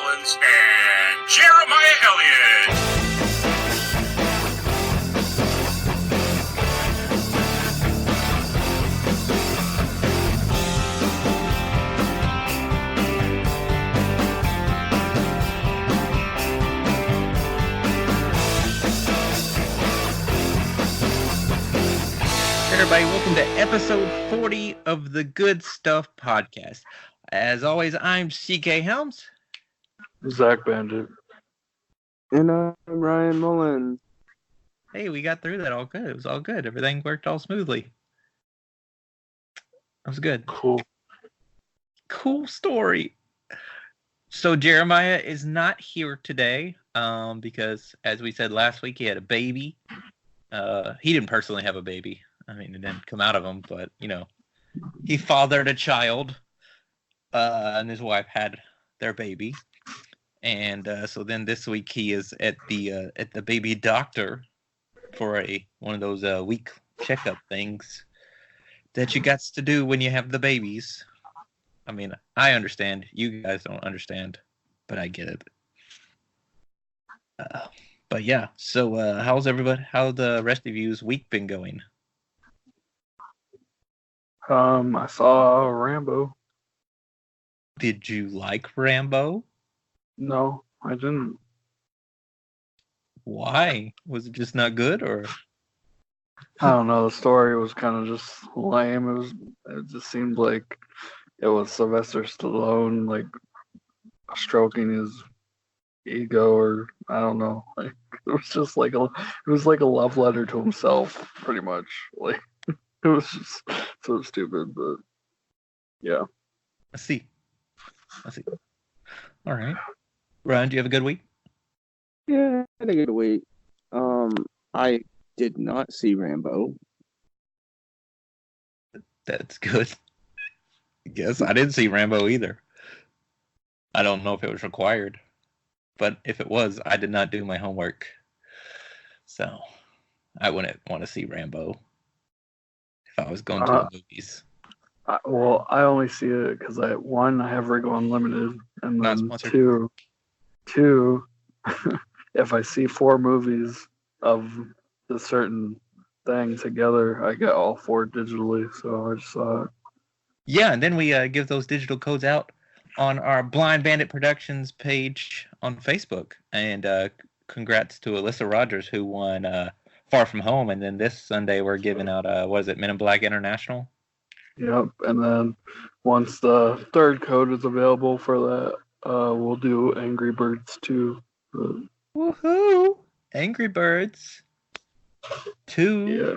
Collins, and Jeremiah Elliott. Everybody, welcome to episode 40 of the Good Stuff Podcast. As always, I'm CK Helms. Zach Bandit. And I'm Ryan Mullen. Hey, we got through that all good. It was all good. Everything worked all smoothly. That was good. Cool story. So Jeremiah is not here today because, as we said last week, he had a baby. He didn't personally have a baby. I mean, it didn't come out of him, but, you know, he fathered a child, and his wife had their baby. And so then this week he is at the baby doctor for one of those week checkup things that you got to do when you have the babies. I mean, I understand. You guys don't understand, but I get it. But yeah, so how's everybody? How the rest of you's week been going? I saw Rambo. Did you like Rambo? No, I didn't. Why? Was it just not good, or? I don't know. The story was kind of just lame. It just seemed like it was Sylvester Stallone, like stroking his ego, or I don't know. Like it was just like it was like a love letter to himself, pretty much. Like it was just so stupid, but yeah. I see. All right. Ryan, do you have a good week? Yeah, I had a good week. I did not see Rambo. That's good. I guess I didn't see Rambo either. I don't know if it was required, but if it was, I did not do my homework. So I wouldn't want to see Rambo if I was going to the movies. Well, I only see it because I have Rigo Unlimited, and then two, if I see 4 movies of the certain thing together, I get all 4 digitally. So I just saw it. Yeah, and then we give those digital codes out on our Blind Bandit Productions page on Facebook. And congrats to Alyssa Rogers, who won Far From Home. And then this Sunday we're giving out, Men in Black International? Yep, and then once the third code is available for that, we'll do Angry Birds 2. Woohoo! Angry Birds 2. Yeah,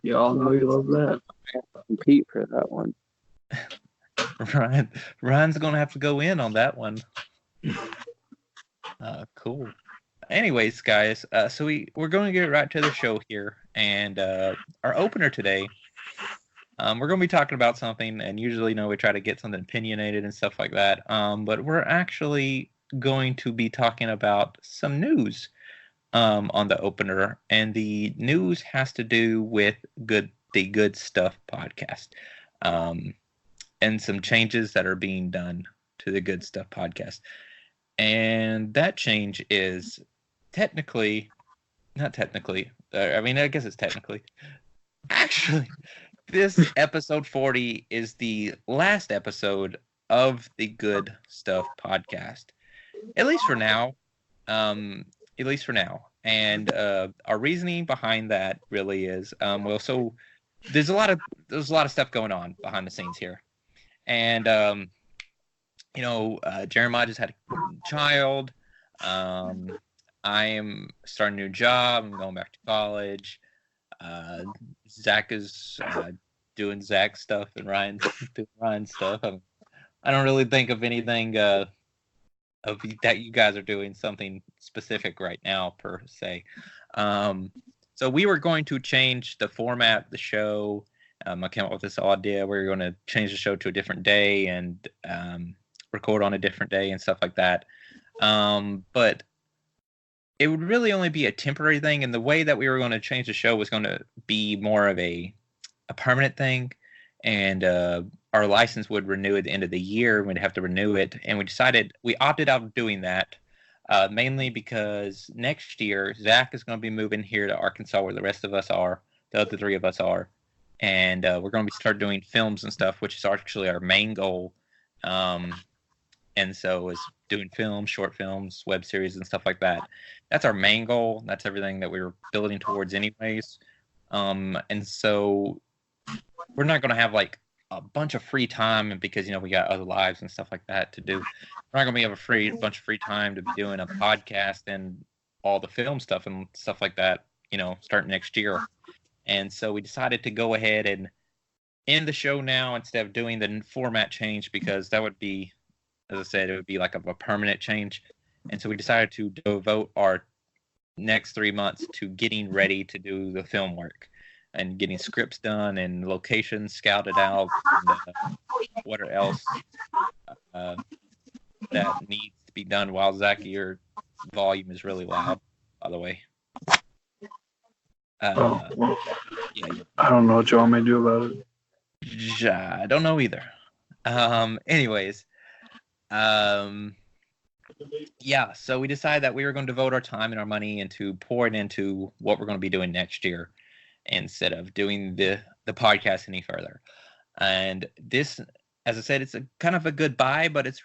y'all know you love that. I have to compete for that one. Ryan's gonna have to go in on that one. Cool. Anyways, guys, so we're going to get right to the show here, and our opener today. We're going to be talking about something, and usually, we try to get something opinionated and stuff like that. But we're actually going to be talking about some news on the opener, and the news has to do with the Good Stuff podcast, and some changes that are being done to the Good Stuff podcast. And that change is not technically. I mean, I guess it's technically. Actually, this episode 40 is the last episode of the Good Stuff podcast, at least for now. And our reasoning behind that really is, so there's a lot of stuff going on behind the scenes here, and Jeremiah just had a child. I am starting a new job. I'm going back to college. Zach is doing Zach stuff, and Ryan's doing Ryan stuff. I don't really think of anything of that you guys are doing something specific right now per se. So we were going to change the format of the show. I came up with this idea. We were going to change the show to a different day and record on a different day and stuff like that. But it would really only be a temporary thing, and the way that we were going to change the show was going to be more of a permanent thing. And our license would renew at the end of the year. We'd have to renew it, and we opted out of doing that, mainly because next year Zach is going to be moving here to Arkansas, where the rest of us are, the other three of us are, and we're going to start doing films and stuff, which is actually our main goal. And so is doing films, short films, web series, and stuff like that. That's our main goal. That's everything that we were building towards, anyways. And so we're not going to have like a bunch of free time because, you know, we got other lives and stuff like that to do. We're not going to be a bunch of free time to be doing a podcast and all the film stuff and stuff like that, you know, starting next year. And so we decided to go ahead and end the show now instead of doing the format change, because that would be, as I said, it would be like a permanent change. And so we decided to devote our next 3 months to getting ready to do the film work and getting scripts done and locations scouted out and what else that needs to be done. While Zach, your volume is really loud, by the way. Well, Yeah, I don't know what you want me to do about it. I don't know either. Anyways, yeah, so we decided that we were going to devote our time and our money into pouring into what we're going to be doing next year instead of doing the podcast any further. And this, as I said, it's a kind of a goodbye, but it's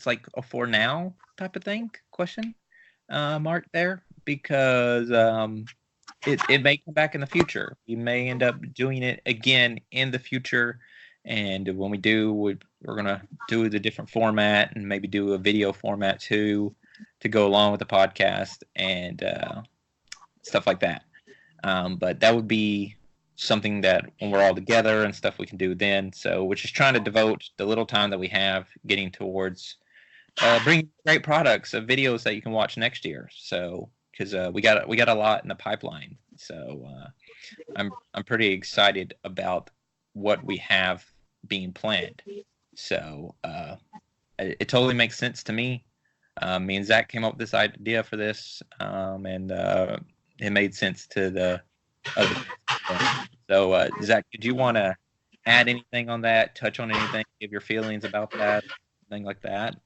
like a for now type of thing, question mark there, because it may come back in the future. We may end up doing it again in the future. And when we do, we're going to do the different format and maybe do a video format too to go along with the podcast and stuff like that. But that would be something that when we're all together and stuff we can do then. So we're just trying to devote the little time that we have getting towards bringing great products of videos that you can watch next year. So because we got a lot in the pipeline. So I'm pretty excited about what we have being planned. So it totally makes sense to me. Me and Zach came up with this idea for this, and it made sense to the other. So Zach, did you want to add anything on that? Touch on anything? Give your feelings about that? Anything like that?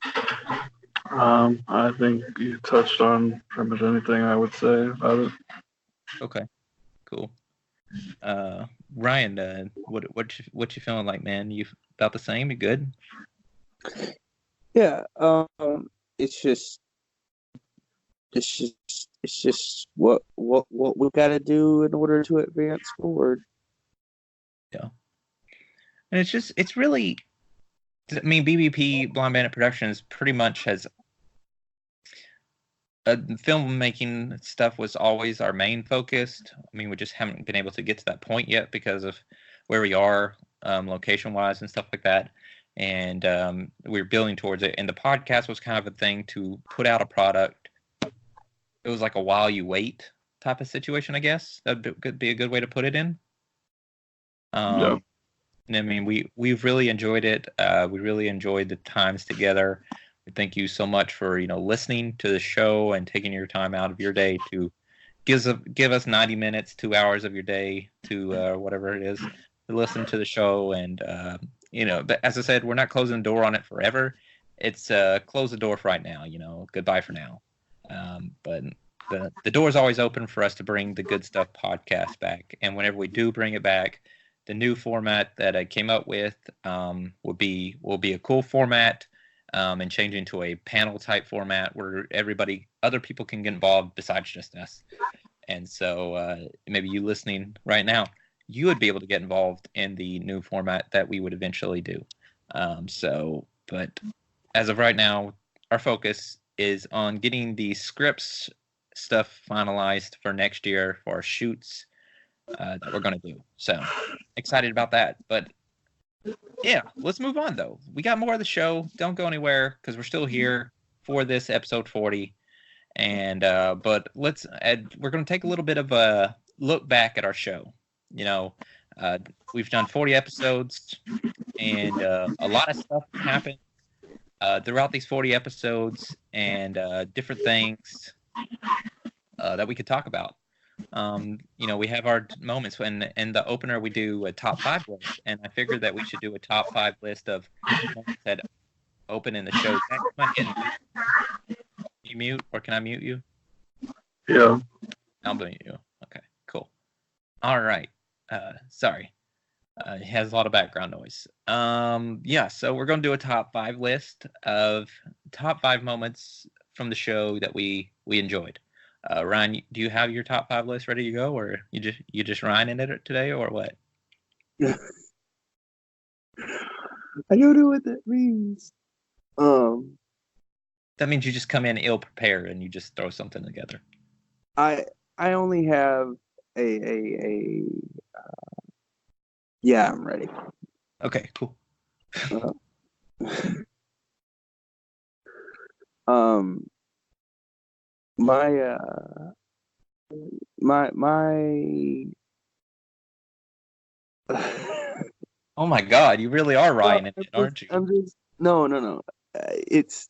I think you touched on pretty much anything I would say about it. Okay, cool. Ryan, what you feeling like, man? You about the same? You good? Yeah. It's just what we got to do in order to advance forward. Yeah. And it's really, I mean, BBP Blind Bandit Productions pretty much has filmmaking stuff was always our main focus. I mean, we just haven't been able to get to that point yet because of where we are location-wise and stuff like that. And we're building towards it. And the podcast was kind of a thing to put out a product. It was like a while you wait type of situation, I guess. That could be a good way to put it in. Yeah. And I mean, we've really enjoyed it. We really enjoyed the times together. Thank you so much for listening to the show and taking your time out of your day to give us 90 minutes, 2 hours of your day to whatever it is to listen to the show. And but as I said, we're not closing the door on it forever. It's close the door for right now. Goodbye for now. But the door is always open for us to bring the Good Stuff podcast back. And whenever we do bring it back, the new format that I came up with will be a cool format. And changing to a panel type format where other people can get involved besides just us. And so maybe you listening right now, you would be able to get involved in the new format that we would eventually do. But as of right now, our focus is on getting the scripts stuff finalized for next year for our shoots that we're going to do. So excited about that. But yeah, let's move on though. We got more of the show. Don't go anywhere because we're still here for this episode 40. And but we're going to take a little bit of a look back at our show. We've done 40 episodes, and a lot of stuff happened throughout these 40 episodes, and different things that we could talk about. we have our moments when in the opener we do a top 5 list, and I figured that we should do a top 5 list of moments that open in the show. Zach, come on in. You mute, or can I mute you? Yeah. I'll mute you. Okay, cool. All right. Sorry. It has a lot of background noise. So we're going to do a top 5 list of top 5 moments from the show that we enjoyed. Ryan, do you have your top 5 list ready to go, or you just Ryan in it today, or what? I don't know what that means. That means you just come in ill prepared and you just throw something together. I only have a yeah, I'm ready. Okay, cool. My Oh my God, you really are Ryan in it, aren't you? I'm just no. It's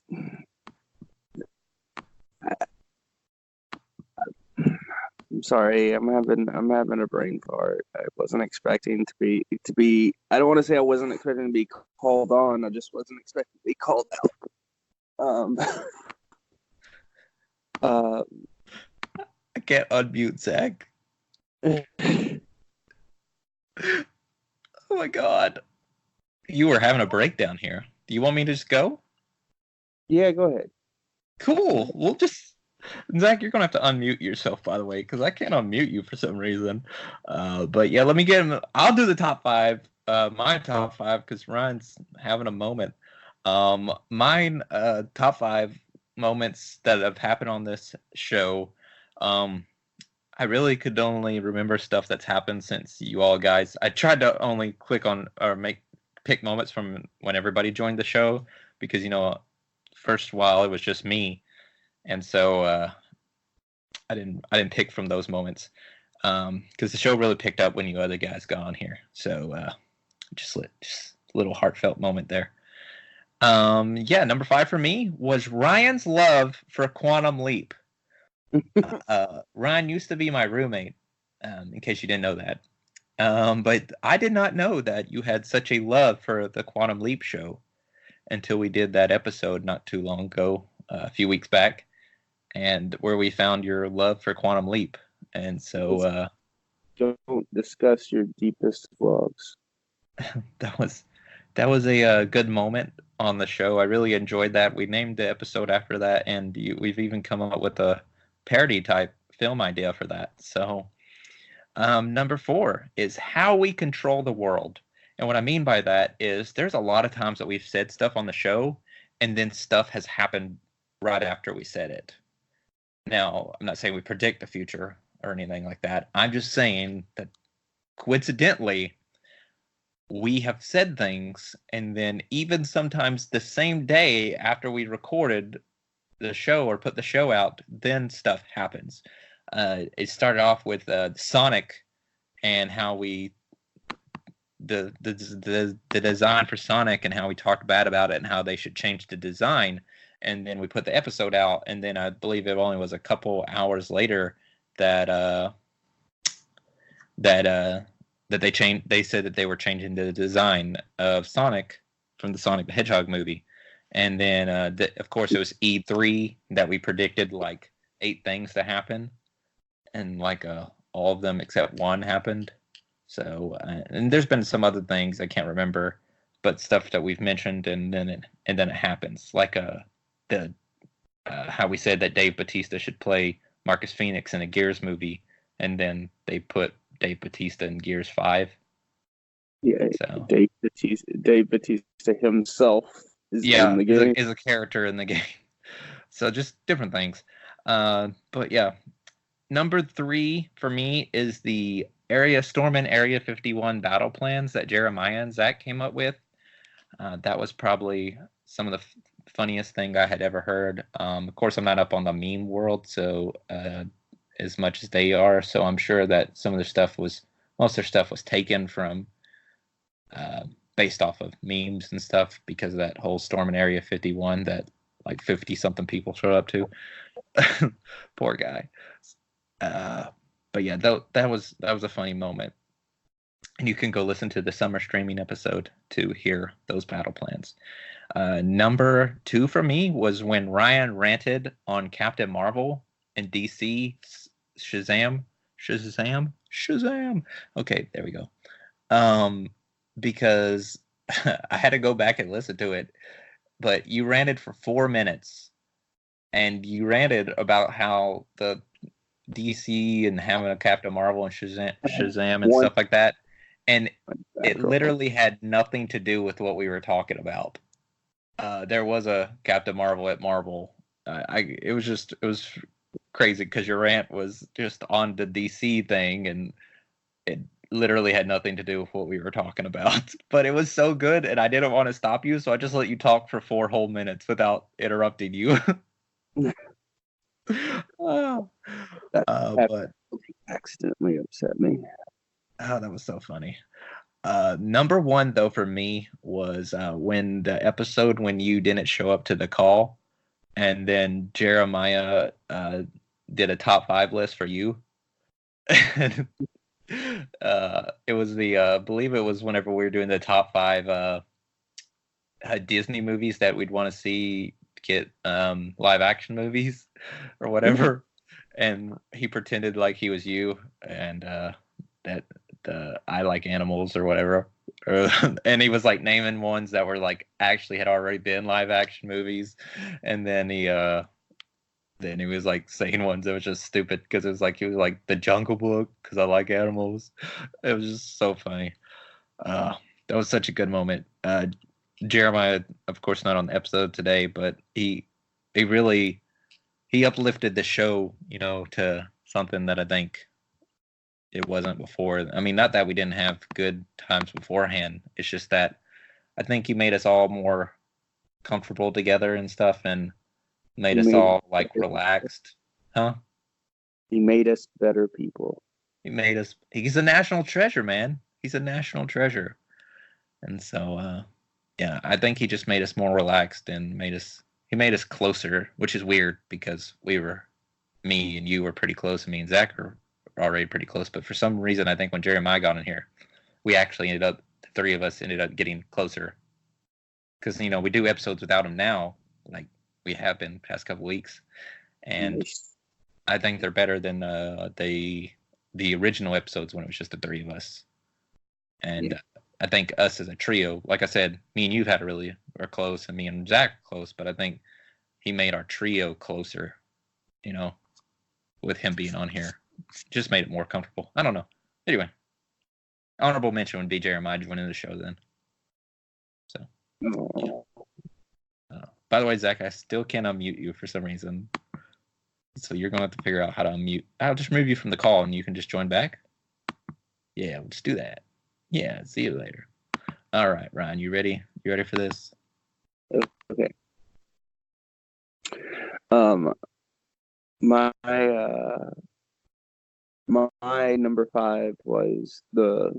I'm sorry. I'm having a brain fart. I wasn't expecting to be. I don't want to say I wasn't expecting to be called on. I just wasn't expecting to be called out. I can't unmute Zach. Oh my God, you were having a breakdown here. Do you want me to just go? Yeah, go ahead. Cool. We'll just. Zach, you're gonna have to unmute yourself, by the way, because I can't unmute you for some reason. But yeah, let me get him. I'll do the top 5. My top 5, because Ryan's having a moment. Mine top 5 moments that have happened on this show. I really could only remember stuff that's happened since you all guys. I tried to only click on or pick moments from when everybody joined the show, because first while it was just me. And so I didn't pick from those moments, because the show really picked up when you other guys got on here. So just a little heartfelt moment there. Number 5 for me was Ryan's love for Quantum Leap. Ryan used to be my roommate, in case you didn't know that. But I did not know that you had such a love for the Quantum Leap show until we did that episode not too long ago, a few weeks back, and where we found your love for Quantum Leap. And so don't discuss your deepest loves. that was a good moment on the show. I really enjoyed that. We named the episode after that, and we've even come up with a parody type film idea for that. So number 4 is how we control the world. And what I mean by that is there's a lot of times that we've said stuff on the show and then stuff has happened right after we said it. Now, I'm not saying we predict the future or anything like that. I'm just saying that coincidentally, we have said things, and then even sometimes the same day after we recorded the show or put the show out, then stuff happens. It started off with Sonic and how we the design for Sonic and how we talked bad about it and how they should change the design. And then we put the episode out, and then I believe it only was a couple hours later that they changed. They said that they were changing the design of Sonic from the Sonic the Hedgehog movie, and then of course it was E3 that we predicted like 8 things to happen, and like all of them except one happened. So and there's been some other things I can't remember, but stuff that we've mentioned, and then it happens, like how we said that Dave Bautista should play Marcus Phoenix in a Gears movie, and then they put Dave Bautista in Gears 5. Yeah, so Dave Bautista himself is in the game. Is a character in the game. So just different things. But yeah, number 3 for me is the Storm Area 51 battle plans that Jeremiah and Zach came up with. That was probably some of the funniest thing I had ever heard. Of course, I'm not up on the meme world, so as much as they are, so I'm sure that most of their stuff was taken from based off of memes and stuff, because of that whole Storm in Area 51 that like 50 something people showed up to. Poor guy. But yeah, that was a funny moment. And you can go listen to the summer streaming episode to hear those battle plans. Number 2 for me was when Ryan ranted on Captain Marvel and DC Shazam. Okay, there we go. Because I had to go back and listen to it, but you ranted for 4 minutes, and you ranted about how the DC and having a Captain Marvel and Shazam and stuff like that, and it literally had nothing to do with what we were talking about. There was a Captain Marvel at Marvel. It was crazy because your rant was just on the DC thing, and it literally had nothing to do with what we were talking about. But it was so good, and I didn't want to stop you, so I just let you talk for 4 whole minutes without interrupting you. But accidentally upset me. Oh, that was so funny. Number 1 though for me was when the episode when you didn't show up to the call, and then Jeremiah did a top 5 list for you. It was I believe it was whenever we were doing the top 5 Disney movies that we'd want to see get live action movies or whatever. And he pretended like he was you, and that I like animals or whatever. And he was like naming ones that were like actually had already been live action movies, and then he was like saying ones that was just stupid because it was like he was like The Jungle Book because I like animals. It was just so funny. That was such a good moment. Jeremiah, of course, not on the episode today, but he uplifted the show, to something that I think it wasn't before. I mean, not that we didn't have good times beforehand. It's just that I think he made us all more comfortable together and stuff, and made us all like relaxed. Huh? He made us better people. He's a national treasure, man. He's a national treasure. And so, yeah, I think he just made us more relaxed and he made us closer, which is weird because me and you were pretty close, and me and Zach are already pretty close. But for some reason, I think when Jeremiah got in here, the 3 of us ended up getting closer. Because, we do episodes without him now, like we have been past couple weeks. And I think they're better than the original episodes when it was just the 3 of us. And I think us as a trio, like I said, me and you are close, and me and Zach are close, but I think he made our trio closer, with him being on here. Just made it more comfortable. I don't know. Anyway, honorable mention would be Jeremiah joining the show then. So, yeah. By the way, Zach, I still can't unmute you for some reason. So you're going to have to figure out how to unmute. I'll just remove you from the call and you can just join back. Yeah, we'll just do that. Yeah, see you later. All right, Ryan, you ready? You ready for this? Okay. My number 5 was the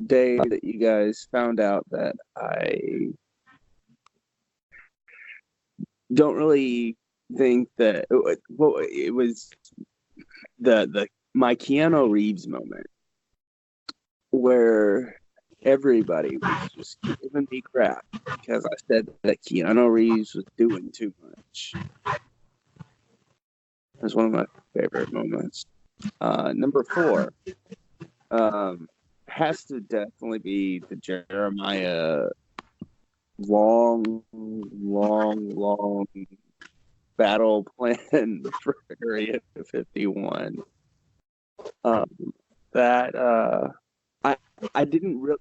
day that you guys found out that I don't really think that it was my Keanu Reeves moment, where everybody was just giving me crap because I said that Keanu Reeves was doing too much. That's one of my favorite moments. Number 4 has to definitely be the Jeremiah long battle plan for Area 51. I didn't really.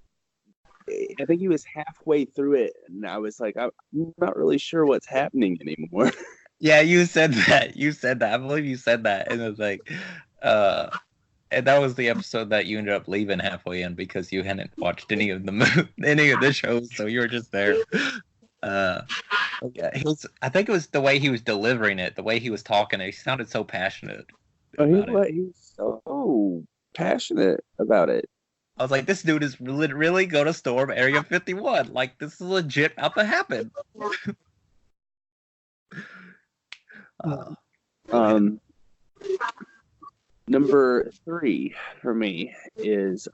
I think he was halfway through it, and I was like, I'm not really sure what's happening anymore. Yeah, you said that. I believe you said that, and it was like, and that was the episode that you ended up leaving halfway in because you hadn't watched any of the shows, so you were just there. Yeah, I think it was the way he was delivering it, the way he was talking. He sounded so passionate. He was so passionate about it. I was like, this dude is really going to storm Area 51. Like, this is legit about to happen. Number 3 for me is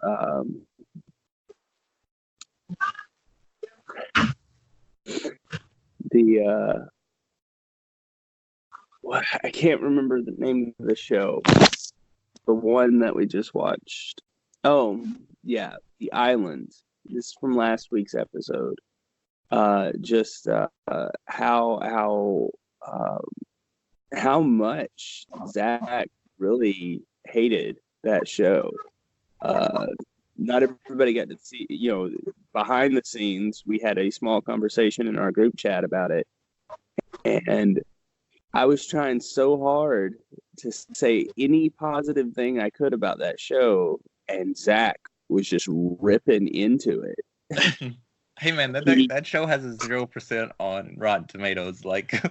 the I can't remember the name of the show. The one that we just watched. Oh, yeah, The Island. This is from last week's episode. Just how much Zach really hated that show. Not everybody got to see, behind the scenes, we had a small conversation in our group chat about it. And I was trying so hard to say any positive thing I could about that show. And Zach was just ripping into it. Hey man, that show has a 0% on Rotten Tomatoes. Like,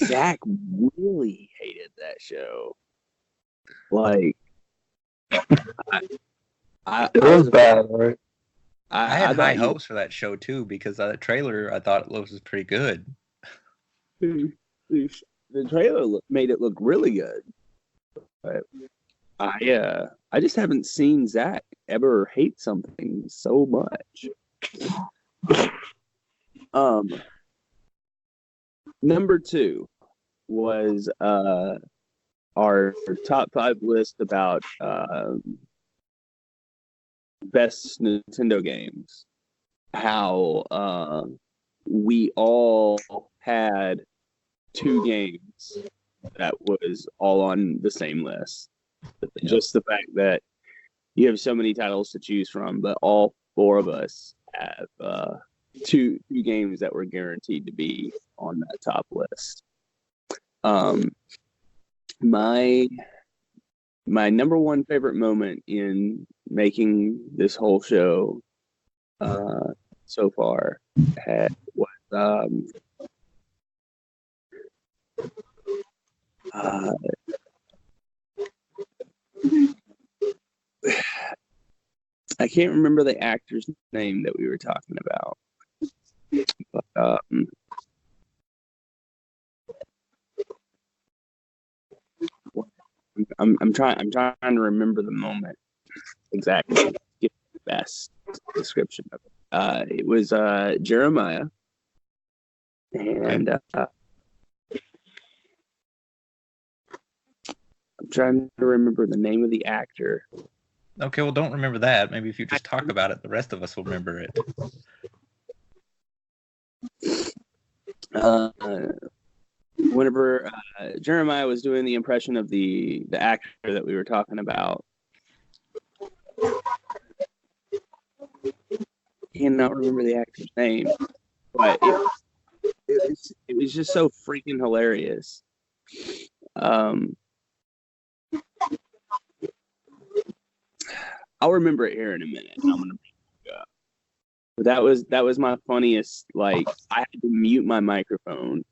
Zach really hated that show. Like, It was bad, right? I had high hopes for that show too because the trailer I thought it was pretty good. The trailer made it look really good. But I just haven't seen Zach ever hate something so much. Number 2 was our top 5 list about best Nintendo games. How we all had 2 games that was all on the same list. Just the fact that you have so many titles to choose from, but all 4 of us have two games that were guaranteed to be on that top list. My number 1 favorite moment in making this whole show so far was I can't remember the actor's name that we were talking about, but I'm trying to remember the moment exactly. Get the best description of it. It was Jeremiah, and I'm trying to remember the name of the actor. Okay, well, don't remember that. Maybe if you just talk about it, the rest of us will remember it. Whenever Jeremiah was doing the impression of the actor that we were talking about, cannot remember the actor's name, but it was just so freaking hilarious. I'll remember it here in a minute. I'm gonna bring it up. But that was my funniest. Like, I had to mute my microphone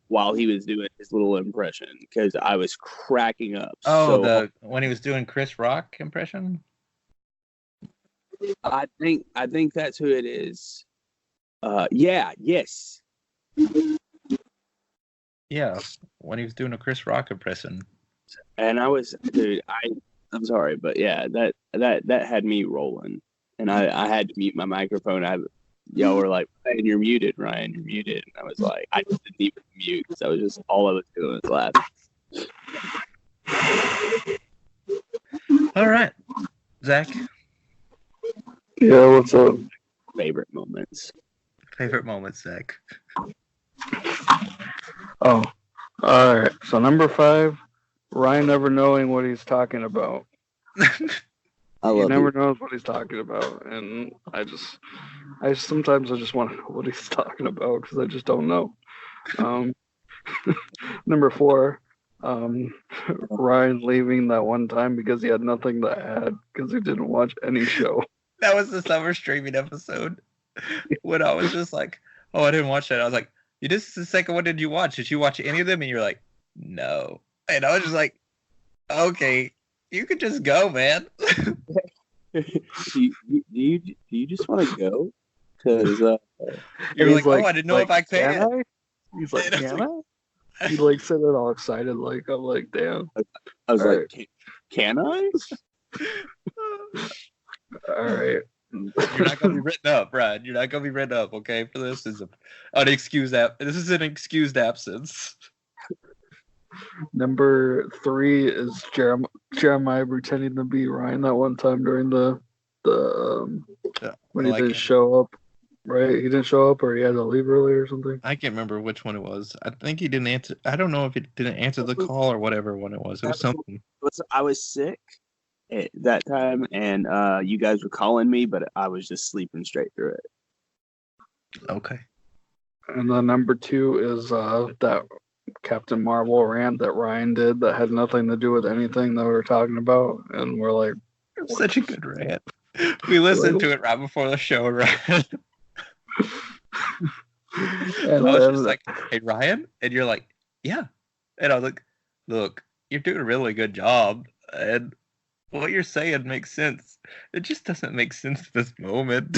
while he was doing his little impression because I was cracking up. Oh, when he was doing Chris Rock impression. I think that's who it is. Yes. Yeah, when he was doing a Chris Rock impression. And I was, dude, I'm sorry, but yeah, that had me rolling, and I had to mute my microphone. Y'all were like, "Ryan, you're muted, Ryan, you're muted," and I was like, I didn't even mute because I was just all I was doing was laughing. All right, Zach. Yeah, what's up? Favorite moments. Favorite moments, Zach. Oh, all right. So number 5, Ryan never knowing what he's talking about. He never knows what he's talking about, and I sometimes just want to know what he's talking about because I just don't know. Number 4, Ryan leaving that one time because he had nothing to add because he didn't watch any show. That was the summer streaming episode when I was just like, "Oh, I didn't watch that." I was like, "This is the second one. Did you watch? Did you watch any of them?" And you're like, "No." And I was just like, "Okay, you could just go, man." do you just want to go? Because you're like, "Oh, I didn't know if I can." He's like, "Can I?" He like said it all excited, like I'm like, damn. I was All like, right. can I? All right. You're not gonna be written up, Brian. You're not gonna be written up, okay? For this is this is an excused absence. Number 3 is Jeremiah pretending to be Ryan that one time during the when he didn't show up. Right? He didn't show up, or he had to leave early or something. I can't remember which one it was. I think he didn't answer. I don't know if he didn't answer the call or whatever one it was. It was something. I was sick at that time, and you guys were calling me, but I was just sleeping straight through it. Okay. And then number 2 is that Captain Marvel rant that Ryan did that had nothing to do with anything that we were talking about, and we're like, such a good rant. We listened to it right before the show, right? And I was then, just like, "Hey, Ryan," and you're like, "Yeah," and I was like, "Look, you're doing a really good job, and what you're saying makes sense. It just doesn't make sense at this moment."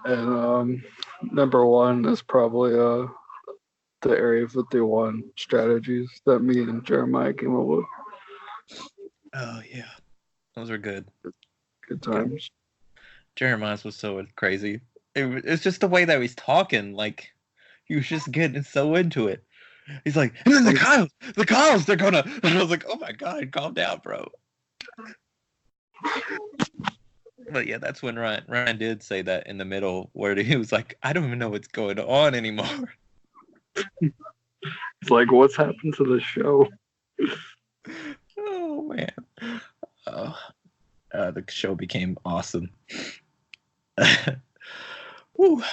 and number 1 is probably the Area 51 strategies that me and Jeremiah came up with. Oh yeah, those are good. Good times. Jeremiah's was so crazy. It's just the way that he's talking. Like he was just getting so into it. He's like, and then the Kyles, they're gonna. And I was like, oh my god, calm down, bro. But yeah, that's when Ryan did say that in the middle where he was like, I don't even know what's going on anymore. It's like, what's happened to the show? Oh man. The show became awesome. Woo.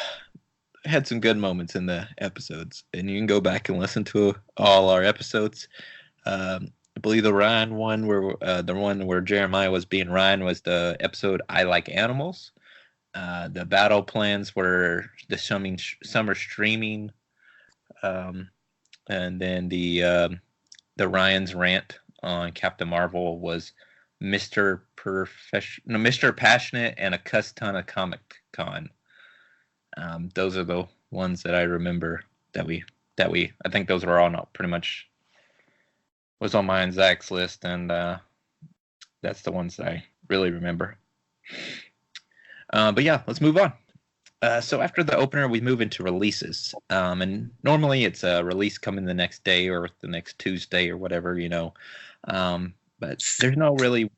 Had some good moments in the episodes, and you can go back and listen to all our episodes. I believe the Ryan one, where the one where Jeremiah was being Ryan, was the episode "I Like Animals." The battle plans were the summer streaming, and then the Ryan's rant on Captain Marvel was Mr. Passionate and a cuss ton of Comic Con. Those are the ones that I remember that we I think those were all not pretty much was on mine and Zach's list, and that's the ones that I really remember. But yeah, let's move on. So after the opener, we move into releases, and normally it's a release coming the next day or the next Tuesday or whatever, but there's no really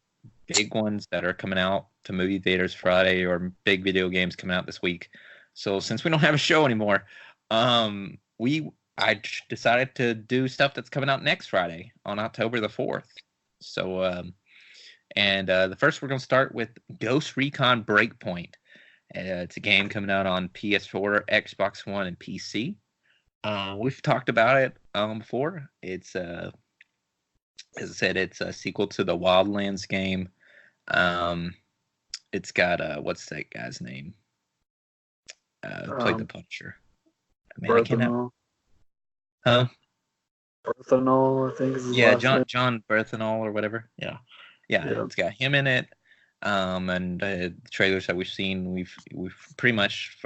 big ones that are coming out to movie theaters Friday or big video games coming out this week. So since we don't have a show anymore, I decided to do stuff that's coming out next Friday on October the 4th. So, the first we're going to start with Ghost Recon Breakpoint. It's a game coming out on PS4, Xbox One, and PC. We've talked about it before. It's as I said, it's a sequel to the Wildlands game. It's got what's that guy's name? Played the Punisher. Berthanol. Huh? Berthanol, I think is his Yeah, last name. John Berthanol or whatever. Yeah. It's got him in it. And the trailers that we've seen, we've pretty much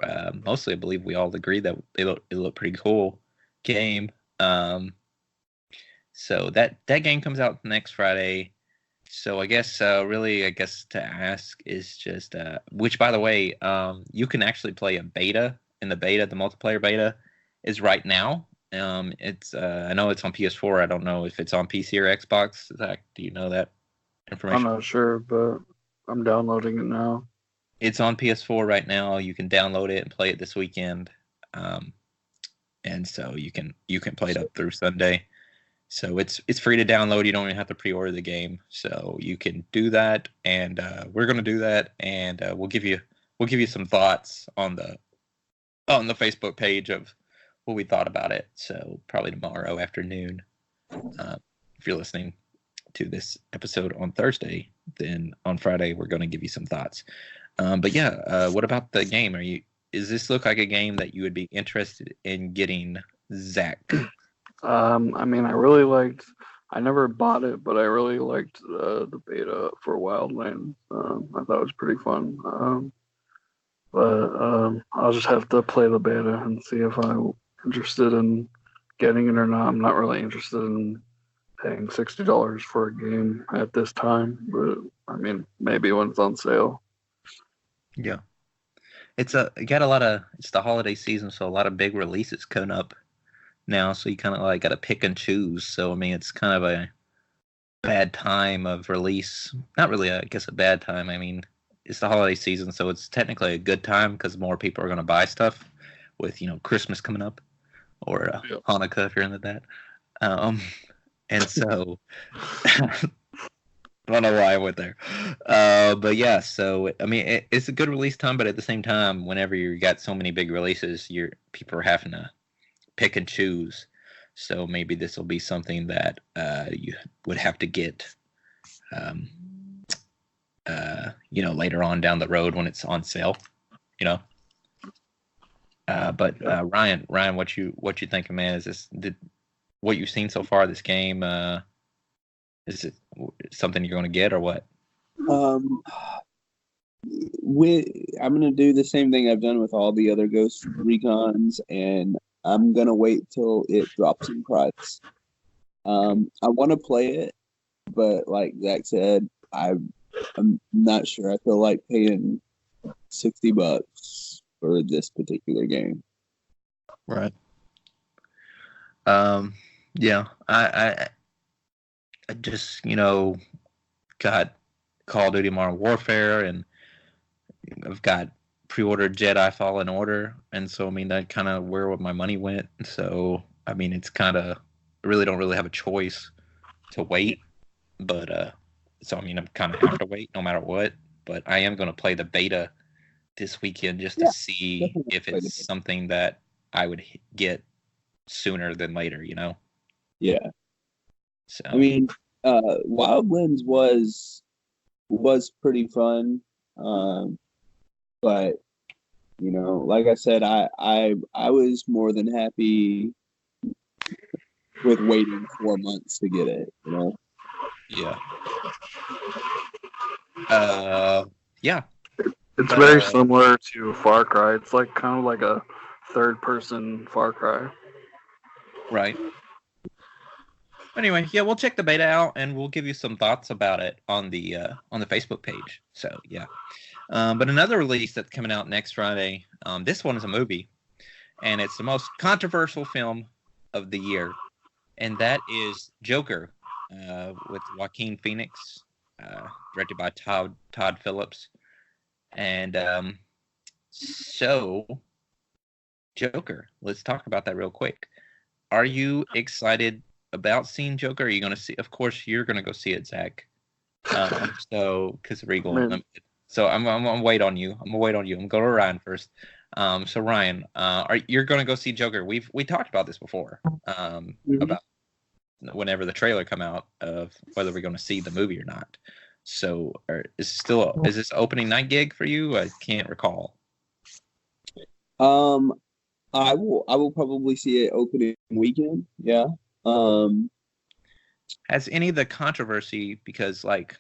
mostly, I believe, we all agree that it look pretty cool game. So that game comes out next Friday. So I guess to ask is just which, by the way, you can actually play a beta. In the beta, the multiplayer beta is right now. It's I know it's on PS4. I don't know if it's on PC or Xbox. Zach, do you know that information? I'm not sure, but I'm downloading it now. It's on PS4 right now. You can download it and play it this weekend, and so you can play it up through Sunday. So it's free to download. You don't even have to pre-order the game. So you can do that, and we're gonna do that, and we'll give you some thoughts on the Facebook page of what we thought about it. So probably tomorrow afternoon. If you're listening to this episode on Thursday, then on Friday we're going to give you some thoughts. But yeah, what about the game? Does this look like a game that you would be interested in getting, Zach? I mean, I never bought it, but I really liked the beta for Wildlands. I thought it was pretty fun. but I'll just have to play the beta and see if I'm interested in getting it or not. I'm not really interested in paying $60 for a game at this time, but I mean, maybe when it's on sale. Yeah. It's the holiday season, so a lot of big releases coming up now, so you kind of like got to pick and choose. So I mean, it's kind of a bad time of release. Not really, I guess, a bad time. I mean, it's the holiday season, so it's technically a good time because more people are going to buy stuff with Christmas coming up or Yep. Hanukkah if you're into that. And so I don't know why I went there. But yeah, so I mean, it's a good release time, but at the same time, whenever you got so many big releases, people are having to pick and choose. So maybe this will be something that you would have to get, later on down the road when it's on sale, you know. But Ryan, what you thinking, man? Is what you've seen so far of this game? Is it something you're going to get or what? I'm gonna do the same thing I've done with all the other Ghost Recons, and I'm gonna wait till it drops in price. I want to play it, but like Zach said, I'm not sure I feel like paying $60 for this particular game. Right. Yeah. I just got Call of Duty Modern Warfare, and I've got pre-ordered Jedi Fallen Order, and so I mean that kind of where my money went. So I mean it's kind of I really don't really have a choice to wait, but so I mean I'm kind of have to wait no matter what. But I am going to play the beta this weekend just to see if it's something that I would get sooner than later. Yeah. So I mean, Wildlands was pretty fun, but like I said, I was more than happy with waiting 4 months to get it. Yeah. Yeah. It's very similar to Far Cry. It's like kind of like a third-person Far Cry. Right. Anyway, yeah, we'll check the beta out and we'll give you some thoughts about it on the Facebook page. So yeah. But another release that's coming out next Friday. This one is a movie, and it's the most controversial film of the year, and that is Joker, with Joaquin Phoenix, directed by Todd Phillips, and so Joker. Let's talk about that real quick. Are you excited about seeing Joker? Are you going to see? You're going to go see it, Zach. So because Regal Unlimited. So I'm gonna wait on you. I'm gonna wait on you. I'm going to go to Ryan first. So Ryan, you're going to go see Joker? We talked about this before. About whenever the trailer come out of whether we're going to see the movie or not. So is this opening night gig for you? I can't recall. I will probably see it opening weekend. Yeah. Has any of the controversy because it's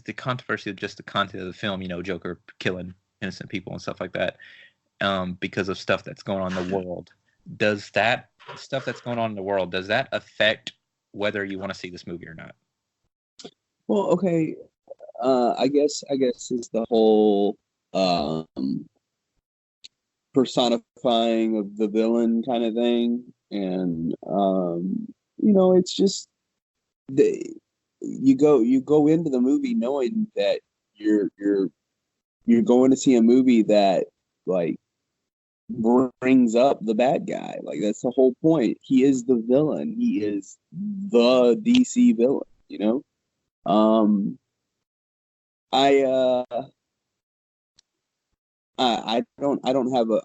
the controversy of just the content of the film, Joker killing innocent people and stuff like that, because of stuff that's going on in the world. Does that stuff that's going on in the world, does that affect whether you want to see this movie or not? Well, okay. I guess it's the whole personifying of the villain kind of thing, and it's just you go into the movie knowing that you're going to see a movie that like brings up the bad guy. Like that's the whole point. He is the villain. He is the DC villain. I don't have a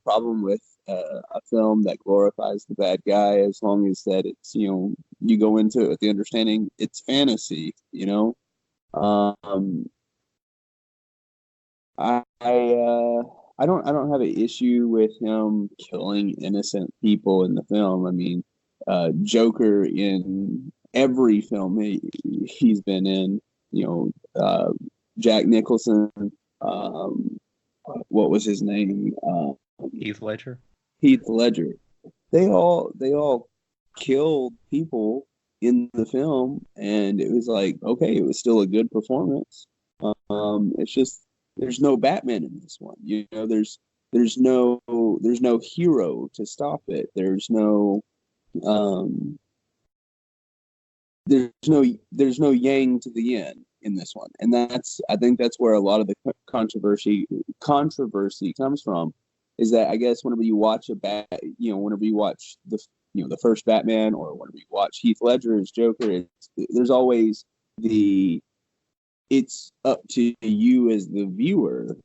problem with a film that glorifies the bad guy as long as that it's you go into it with the understanding it's fantasy. I don't have an issue with him killing innocent people in the film. I mean, Joker in every film he's been in, Jack Nicholson, what was his name? Heath Ledger. Heath Ledger. They all killed people in the film, and it was like, okay, it was still a good performance. It's just there's no Batman in this one. You know, there's no hero to stop it. There's no yang to the yin in this one, and I think that's where a lot of the controversy comes from. Is that I guess whenever you watch whenever you watch the first Batman, or whenever you watch Heath Ledger as Joker, there's always it's up to you as the viewer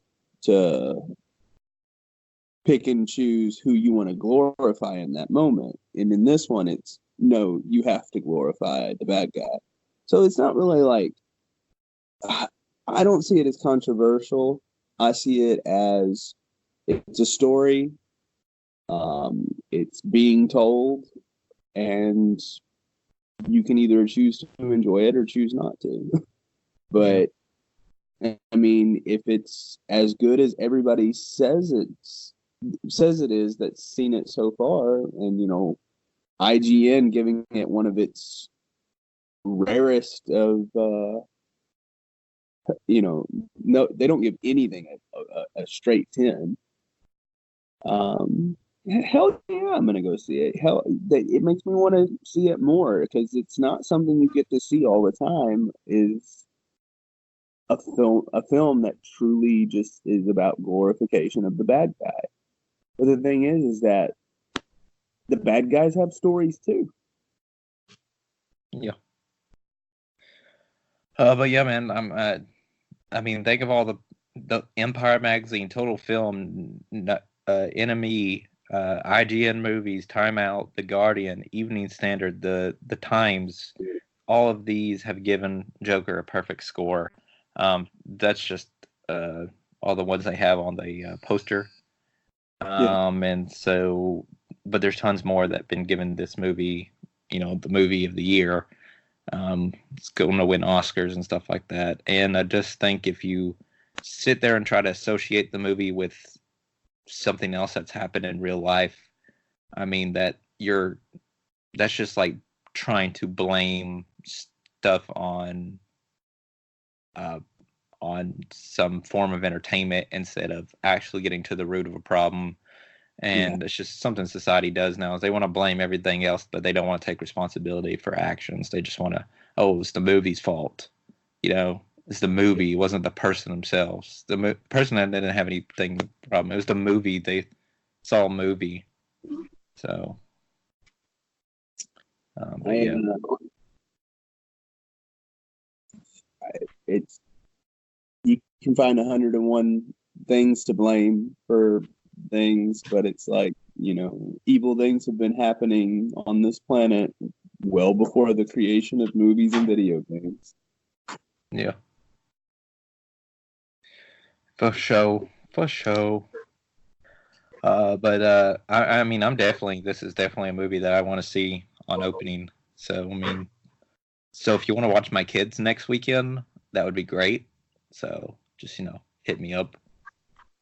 to pick and choose who you want to glorify in that moment. And in this one, it's no, you have to glorify the bad guy. So it's not really like, I don't see it as controversial. I see it as it's a story. It's being told, and you can either choose to enjoy it or choose not to. But I mean, if it's as good as everybody says it is that's seen it so far, and IGN giving it one of its rarest of no, they don't give anything a straight 10. Hell yeah, I'm gonna go see it. Hell, it makes me want to see it more, because it's not something you get to see all the time. Is a film that truly just is about glorification of the bad guy. But the thing is that the bad guys have stories too. Yeah. But yeah, man, I mean, think of all the Empire Magazine, Total Film, Enemy, IGN Movies, Time Out, The Guardian, Evening Standard, the Times. All of these have given Joker a perfect score. That's just all the ones they have on the poster. And so, but there's tons more that have been given this movie, the movie of the year. It's going to win Oscars and stuff like that. And I just think if you sit there and try to associate the movie with something else that's happened in real life, I mean, that's just like trying to blame stuff on some form of entertainment instead of actually getting to the root of a problem. And it's just something society does now, is they want to blame everything else, but they don't want to take responsibility for actions. They just want to, it's the movie's fault. It's the movie. It wasn't the person themselves. The person didn't have anything problem. It was the movie. They saw a movie. So, but yeah. It's, you can find 101 things to blame for things, but it's like, evil things have been happening on this planet well before the creation of movies and video games. Yeah. For sure. But I mean, this is definitely a movie that I want to see on opening. So, I mean, if you want to watch my kids next weekend, that would be great. So just, hit me up.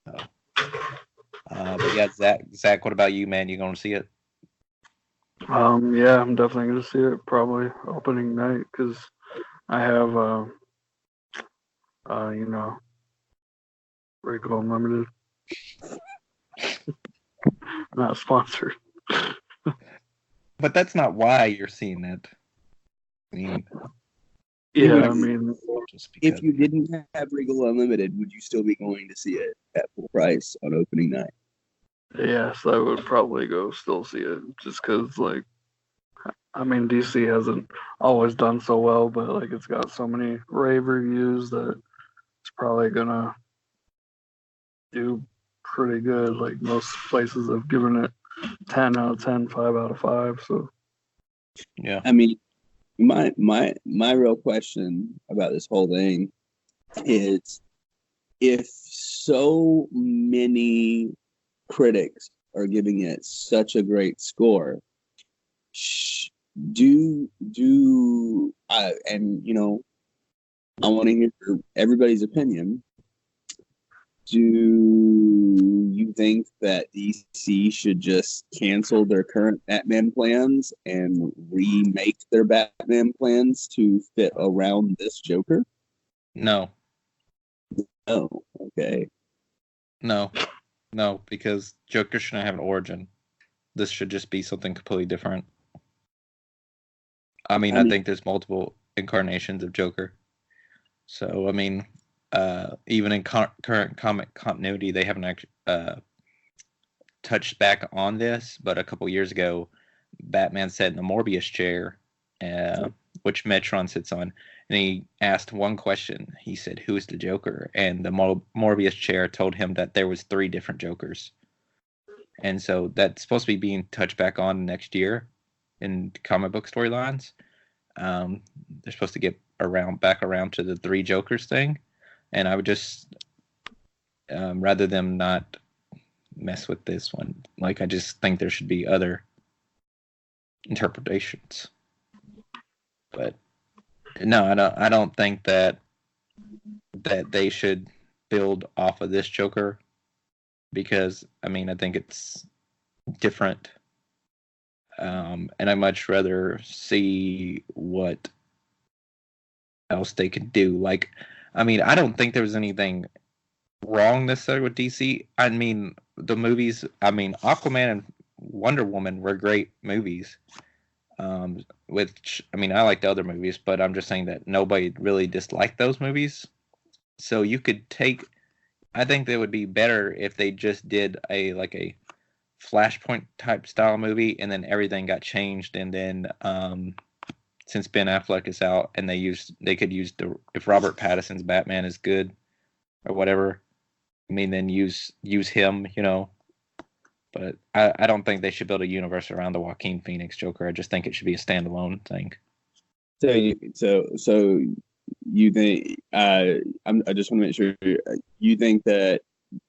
But yeah, Zach, what about you, man? You going to see it? Yeah, I'm definitely going to see it probably opening night, because I have, Regal Unlimited. Not sponsored. But that's not why you're seeing it. I mean, yeah, I mean, if you didn't have Regal Unlimited, would you still be going to see it at full price on opening night? Yes, I would probably go still see it, just because, like, I mean, DC hasn't always done so well, but, like, it's got so many rave reviews that it's probably gonna do pretty good. Like, most places have given it 10 out of 10, 5 out of 5, so. Yeah. I mean, my real question about this whole thing is, if so many critics are giving it such a great score, and I want to hear everybody's opinion. Do you think that DC should just cancel their current Batman plans and remake their Batman plans to fit around this Joker? No, Oh, okay. no, no, because Joker shouldn't have an origin. This should just be something completely different. I mean, I think there's multiple incarnations of Joker. So, I mean, even in current comic continuity, they haven't actually touched back on this. But a couple years ago, Batman sat in the Morbius chair, which Metron sits on, and he asked one question. He said, "Who is the Joker?" And the Morbius chair told him that there was 3 different Jokers. And so that's supposed to be being touched back on next year in comic book storylines. They're supposed to get back around to the 3 Jokers thing, and I would just rather them not mess with this one. Like, I just think there should be other interpretations. But no, I don't think that they should build off of this Joker, because I mean, I think it's different. And I much rather see what else they could do. Like, I mean, I don't think there was anything wrong necessarily with DC. I mean, the movies, I mean, Aquaman and Wonder Woman were great movies. Which, I mean, I like the other movies, but I'm just saying that nobody really disliked those movies. So you could take, I think that would be better if they just did a Flashpoint type style movie, and then everything got changed, and then since Ben Affleck is out, and they could use if Robert Pattinson's Batman is good or whatever, I mean, then use him, you know. But I don't think they should build a universe around the Joaquin Phoenix Joker. I just think it should be a standalone thing. So you think I just want to make sure you think that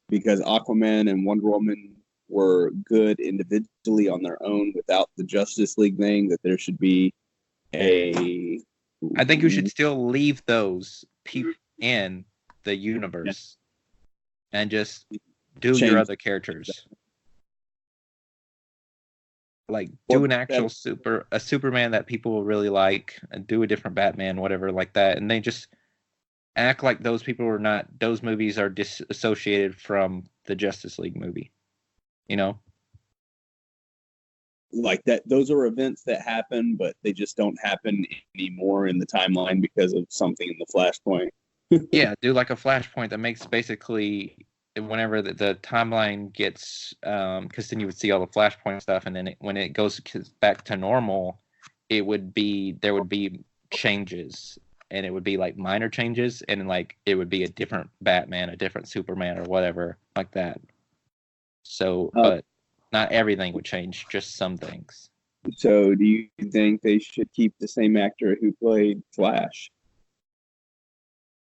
because Aquaman and Wonder Woman were good individually on their own without the Justice League thing, that there should be a... I think you should still leave those people in the universe and just do your other characters. Like, do an actual Superman that people will really like, and do a different Batman, whatever, like that, and they just act like those movies are disassociated from the Justice League movie. You know? Like that, those are events that happen, but they just don't happen anymore in the timeline because of something in the Flashpoint. Yeah, do like a Flashpoint that makes basically whenever the timeline gets, because then you would see all the Flashpoint stuff, and then when it goes back to normal, there would be changes, and it would be like minor changes, and like it would be a different Batman, a different Superman, or whatever like that. So, but not everything would change, just some things. So, do you think they should keep the same actor who played Flash?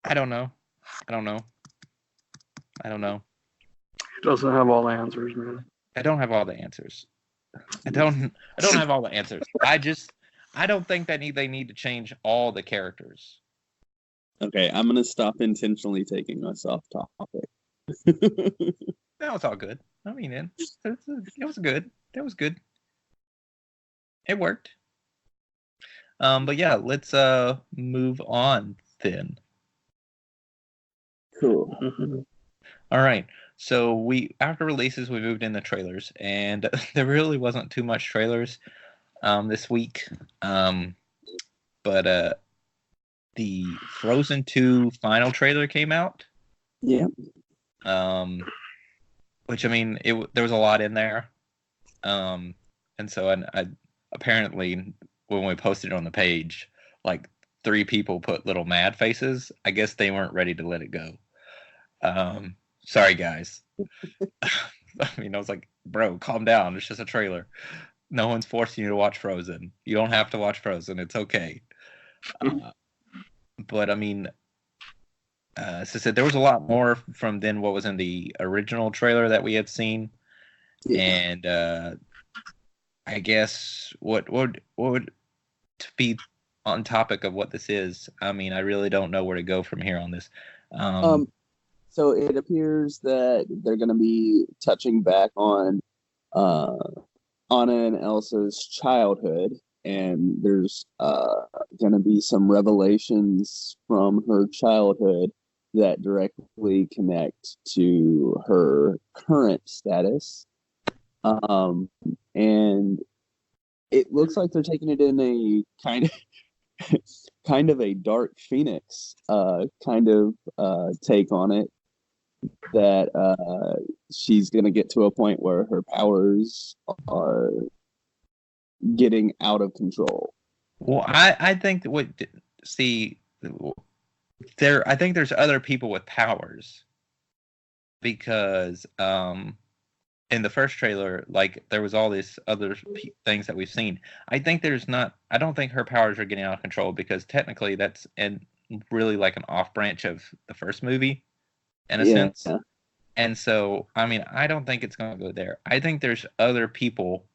I don't know. He doesn't have all the answers, man. I don't have all the answers. I don't have all the answers. I don't think that they need to change all the characters. Okay, I'm gonna stop intentionally taking us off topic. No, it's all good. I mean, it was good. It was good. It worked. But yeah, let's move on then. Cool. All right. So after releases, we moved in the trailers, and there really wasn't too much trailers this week. But the Frozen 2 final trailer came out. Yeah. Which, I mean, there was a lot in there. And so I apparently, when we posted it on the page, like 3 people put little mad faces. I guess they weren't ready to let it go. Sorry, guys. I mean, I was like, bro, calm down. It's just a trailer. No one's forcing you to watch Frozen. You don't have to watch Frozen. It's okay. But, I mean, as I said, there was a lot more from then what was in the original trailer that we had seen. Yeah. And I guess what would be on topic of what this is, I mean, I really don't know where to go from here on this. So it appears that they're going to be touching back on uh, Anna and Elsa's childhood, and there's going to be some revelations from her childhood that directly connect to her current status. And it looks like they're taking it in a kind of a Dark Phoenix kind of take on it, that she's going to get to a point where her powers are getting out of control. Well, I think that I think there's other people with powers, because in the first trailer, like, there was all these other things that we've seen. I don't think her powers are getting out of control, because technically that's really like an off branch of the first movie, in a sense. And so, I mean, I don't think it's going to go there. I think there's other people,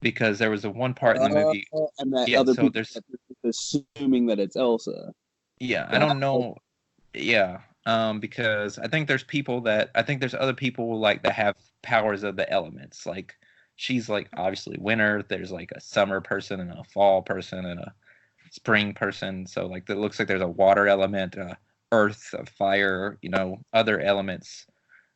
because there was a one part in the movie. And that other people, there's assuming that it's Elsa. Yeah, I don't know. Yeah, because I think there's other people like that have powers of the elements. Like, she's like obviously winter. There's like a summer person and a fall person and a spring person. So like it looks like there's a water element, earth, a fire, other elements.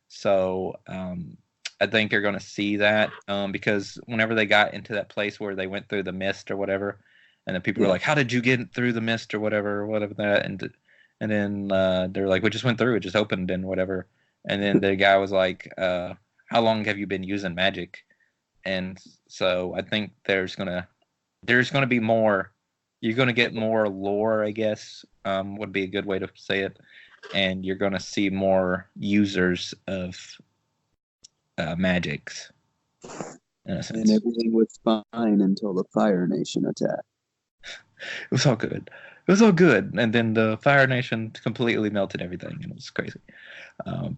So I think you're going to see that, because whenever they got into that place where they went through the mist or whatever, and then people were like, "How did you get through the mist or whatever that?" And then they're like, "We just went through. It just opened and whatever." And then the guy was like, "How long have you been using magic?" And so I think there's gonna be more. You're gonna get more lore, I guess, would be a good way to say it. And you're gonna see more users of magics, in a sense. And everything was fine until the Fire Nation attacked. It was all good. It was all good, and then the Fire Nation completely melted everything, and it was crazy.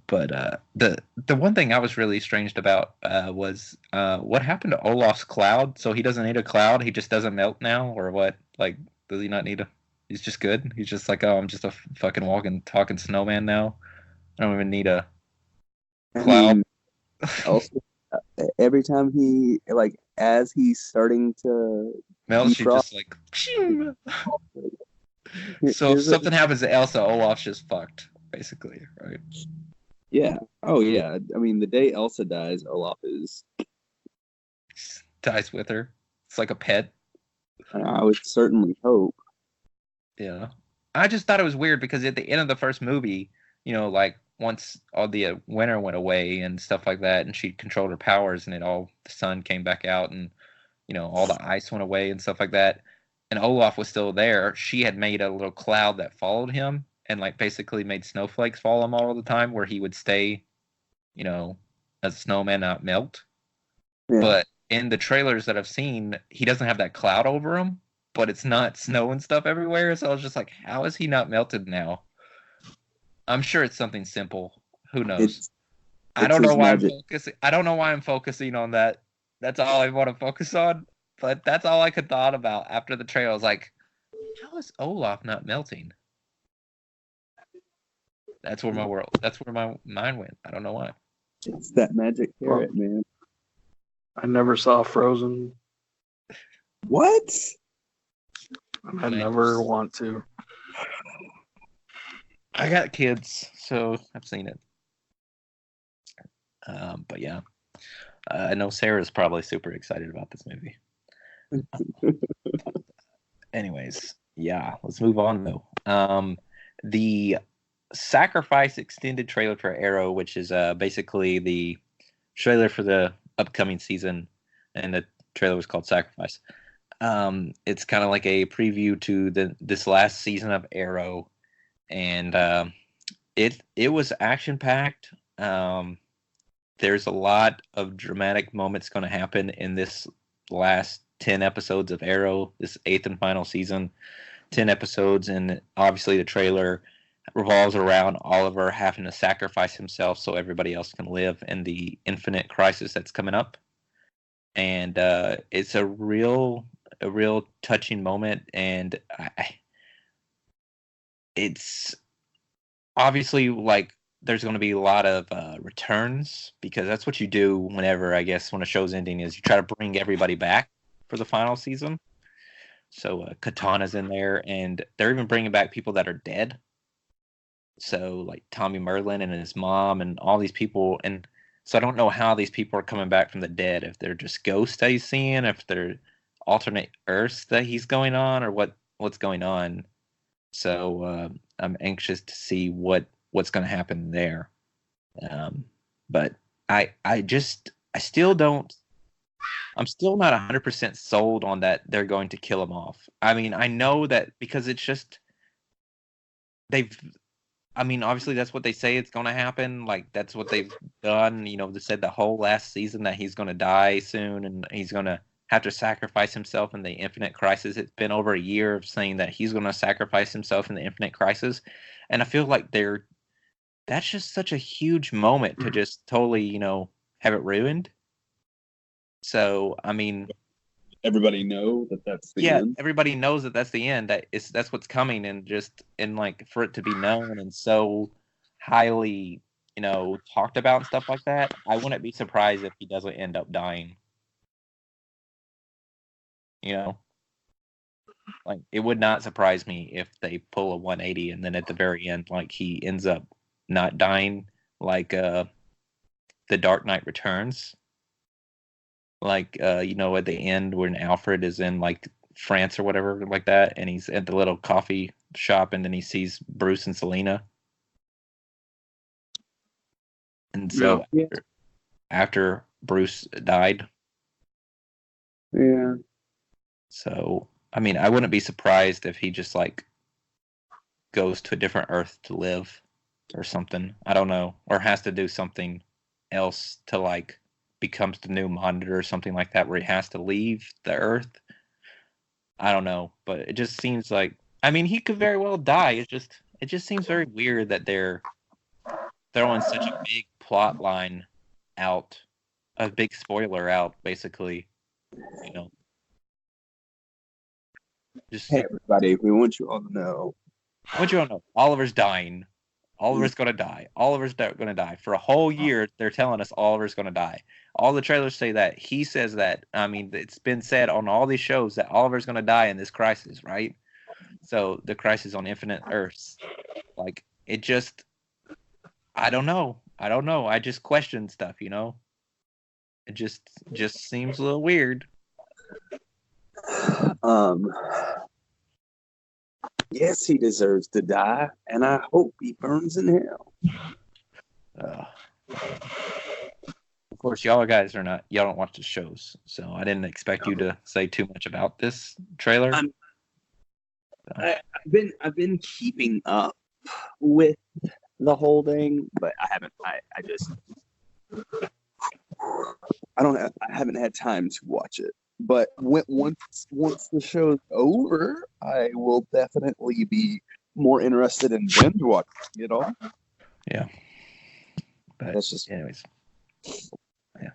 But the one thing I was really strange about was what happened to Olaf's cloud. So he doesn't need a cloud; he just doesn't melt now, or what? Like, does he not need a? He's just good. He's just like, oh, I'm just a fucking walking, talking snowman now. I don't even need a cloud. I mean, also, every time he, like, as he's starting to melt, she just like. So if something happens to Elsa, Olaf's just fucked, basically, right? Yeah. Oh yeah. I mean, the day Elsa dies, Olaf dies with her. It's like a pet. I would certainly hope. Yeah. I just thought it was weird, because at the end of the first movie, like, once all the winter went away and stuff like that, and she controlled her powers, and the sun came back out, and all the ice went away and stuff like that, and Olaf was still there. She had made a little cloud that followed him, and like basically made snowflakes follow him all the time, where he would stay, as a snowman, not melt. Yeah. But in the trailers that I've seen, he doesn't have that cloud over him, but it's not snow and stuff everywhere. So I was just like, how is he not melted now? I'm sure it's something simple. Who knows? I don't know why I'm focusing on that. That's all I want to focus on. But that's all I could thought about after the trailer. I was like, how is Olaf not melting? That's where my mind went. I don't know why. It's that magic carrot, man. I never saw Frozen. What? I never want to. I got kids, so I've seen it. But yeah, I know Sarah's probably super excited about this movie. Anyways, yeah, let's move on though. The Sacrifice extended trailer for Arrow, which is basically the trailer for the upcoming season, and the trailer was called Sacrifice. It's kind of like a preview to this last season of Arrow, and it was action packed. There's a lot of dramatic moments going to happen in this last 10 episodes of Arrow, this 8th and final season. 10 episodes, and obviously the trailer revolves around Oliver having to sacrifice himself so everybody else can live in the infinite crisis that's coming up. And it's a real a real touching moment, and it's obviously like there's going to be a lot of returns, because that's what you do whenever, I guess, when a show's ending, is you try to bring everybody back for the final season. So Katana's in there, and they're even bringing back people that are dead. So like Tommy Merlin and his mom and all these people. And so I don't know how these people are coming back from the dead, if they're just ghosts that he's seeing, if they're alternate Earths that he's going on, or what's going on. So I'm anxious to see what's going to happen there. But I still don't. I'm still not 100% sold on that they're going to kill him off. I mean, I know that because it's just obviously that's what they say it's going to happen. Like, that's what they've done. They said the whole last season that he's going to die soon, and he's going to have to sacrifice himself in the Infinite Crisis. It's been over a year of saying that he's going to sacrifice himself in the Infinite Crisis. And I feel like that's just such a huge moment to just totally, have it ruined. So, I mean, everybody know that that's the end. Everybody knows that that's the end. That's what's coming, and like for it to be known and so highly, talked about and stuff like that, I wouldn't be surprised if he doesn't end up dying. Like, it would not surprise me if they pull a 180 and then at the very end, like, he ends up not dying, like The Dark Knight Returns. Like, at the end when Alfred is in, like, France or whatever like that, and he's at the little coffee shop, and then he sees Bruce and Selena. And so after Bruce died. Yeah. So, I mean, I wouldn't be surprised if he just, like, goes to a different Earth to live or something. I don't know. Or has to do something else to, like, becomes the new Monitor or something like that, where he has to leave the Earth. I don't know, but it just seems like, I mean, he could very well die. It just seems very weird that they're throwing such a big plot line out, a big spoiler out, basically. Just, hey, everybody, we want you all to know. Oliver's dying. Oliver's going to die. Oliver's going to die. For a whole year, they're telling us Oliver's going to die. All the trailers say that. He says that. I mean, it's been said on all these shows that Oliver's going to die in this crisis, right? So, the crisis on Infinite Earths. Like, it just... I don't know. I just question stuff, It just seems a little weird. Yes, he deserves to die, and I hope he burns in hell. Of course, y'all guys y'all don't watch the shows, so I didn't expect you to say too much about this trailer. I've been keeping up with the whole thing, but I haven't. I haven't had time to watch it. But once the show's over, I will definitely be more interested in binge watching it all. Yeah. But that's just, anyways. Yeah.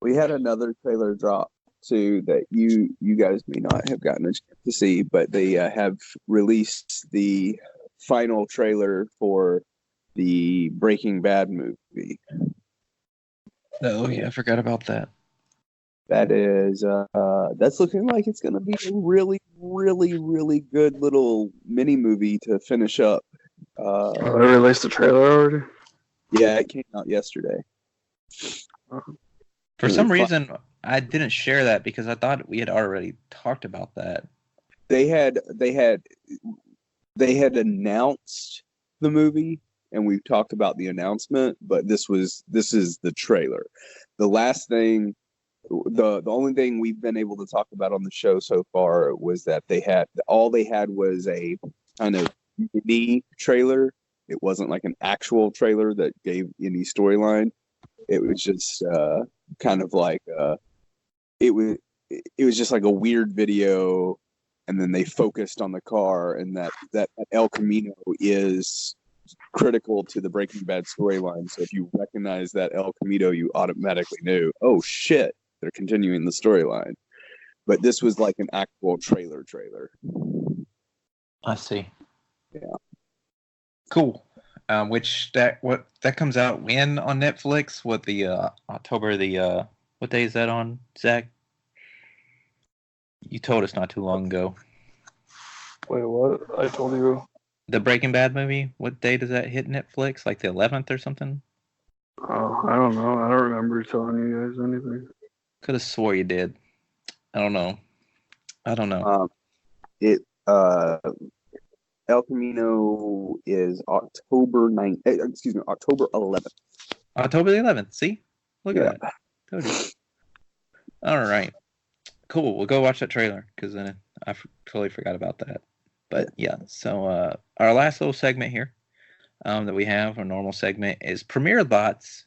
We had another trailer drop too that you guys may not have gotten a chance to see, but they have released the final trailer for the Breaking Bad movie. Oh yeah, I forgot about that. That is, that's looking like it's going to be a really, really, really good little mini movie to finish up. They released the trailer already? Yeah, it came out yesterday. For some reason, I didn't share that because I thought we had already talked about that. They had announced the movie, and we've talked about the announcement, but this is the trailer. The last thing. The only thing we've been able to talk about on the show so far was that they had was a kind of mini trailer. It wasn't like an actual trailer that gave any storyline. It was just kind of like it was just like a weird video, and then they focused on the car, and that El Camino is critical to the Breaking Bad storyline. So if you recognize that El Camino, you automatically knew, oh shit, they're continuing the storyline. but this was like an actual trailer. I see. Yeah. Cool. That comes out when on Netflix? What the October what day is that on, Zach? You told us not too long ago. Wait, what? I told you. The Breaking Bad movie. What day does that hit Netflix? Like the 11th or something? Oh, I don't know. I don't remember telling you guys anything. Could have swore you did. I don't know. El Camino is October 9th. October 11th. October the 11th. See? Look Yeah. at that. Told you. All right. Cool. We'll go watch that trailer because I totally forgot about that. But yeah, so our last little segment here that we have, our normal segment, is Premiere Bots,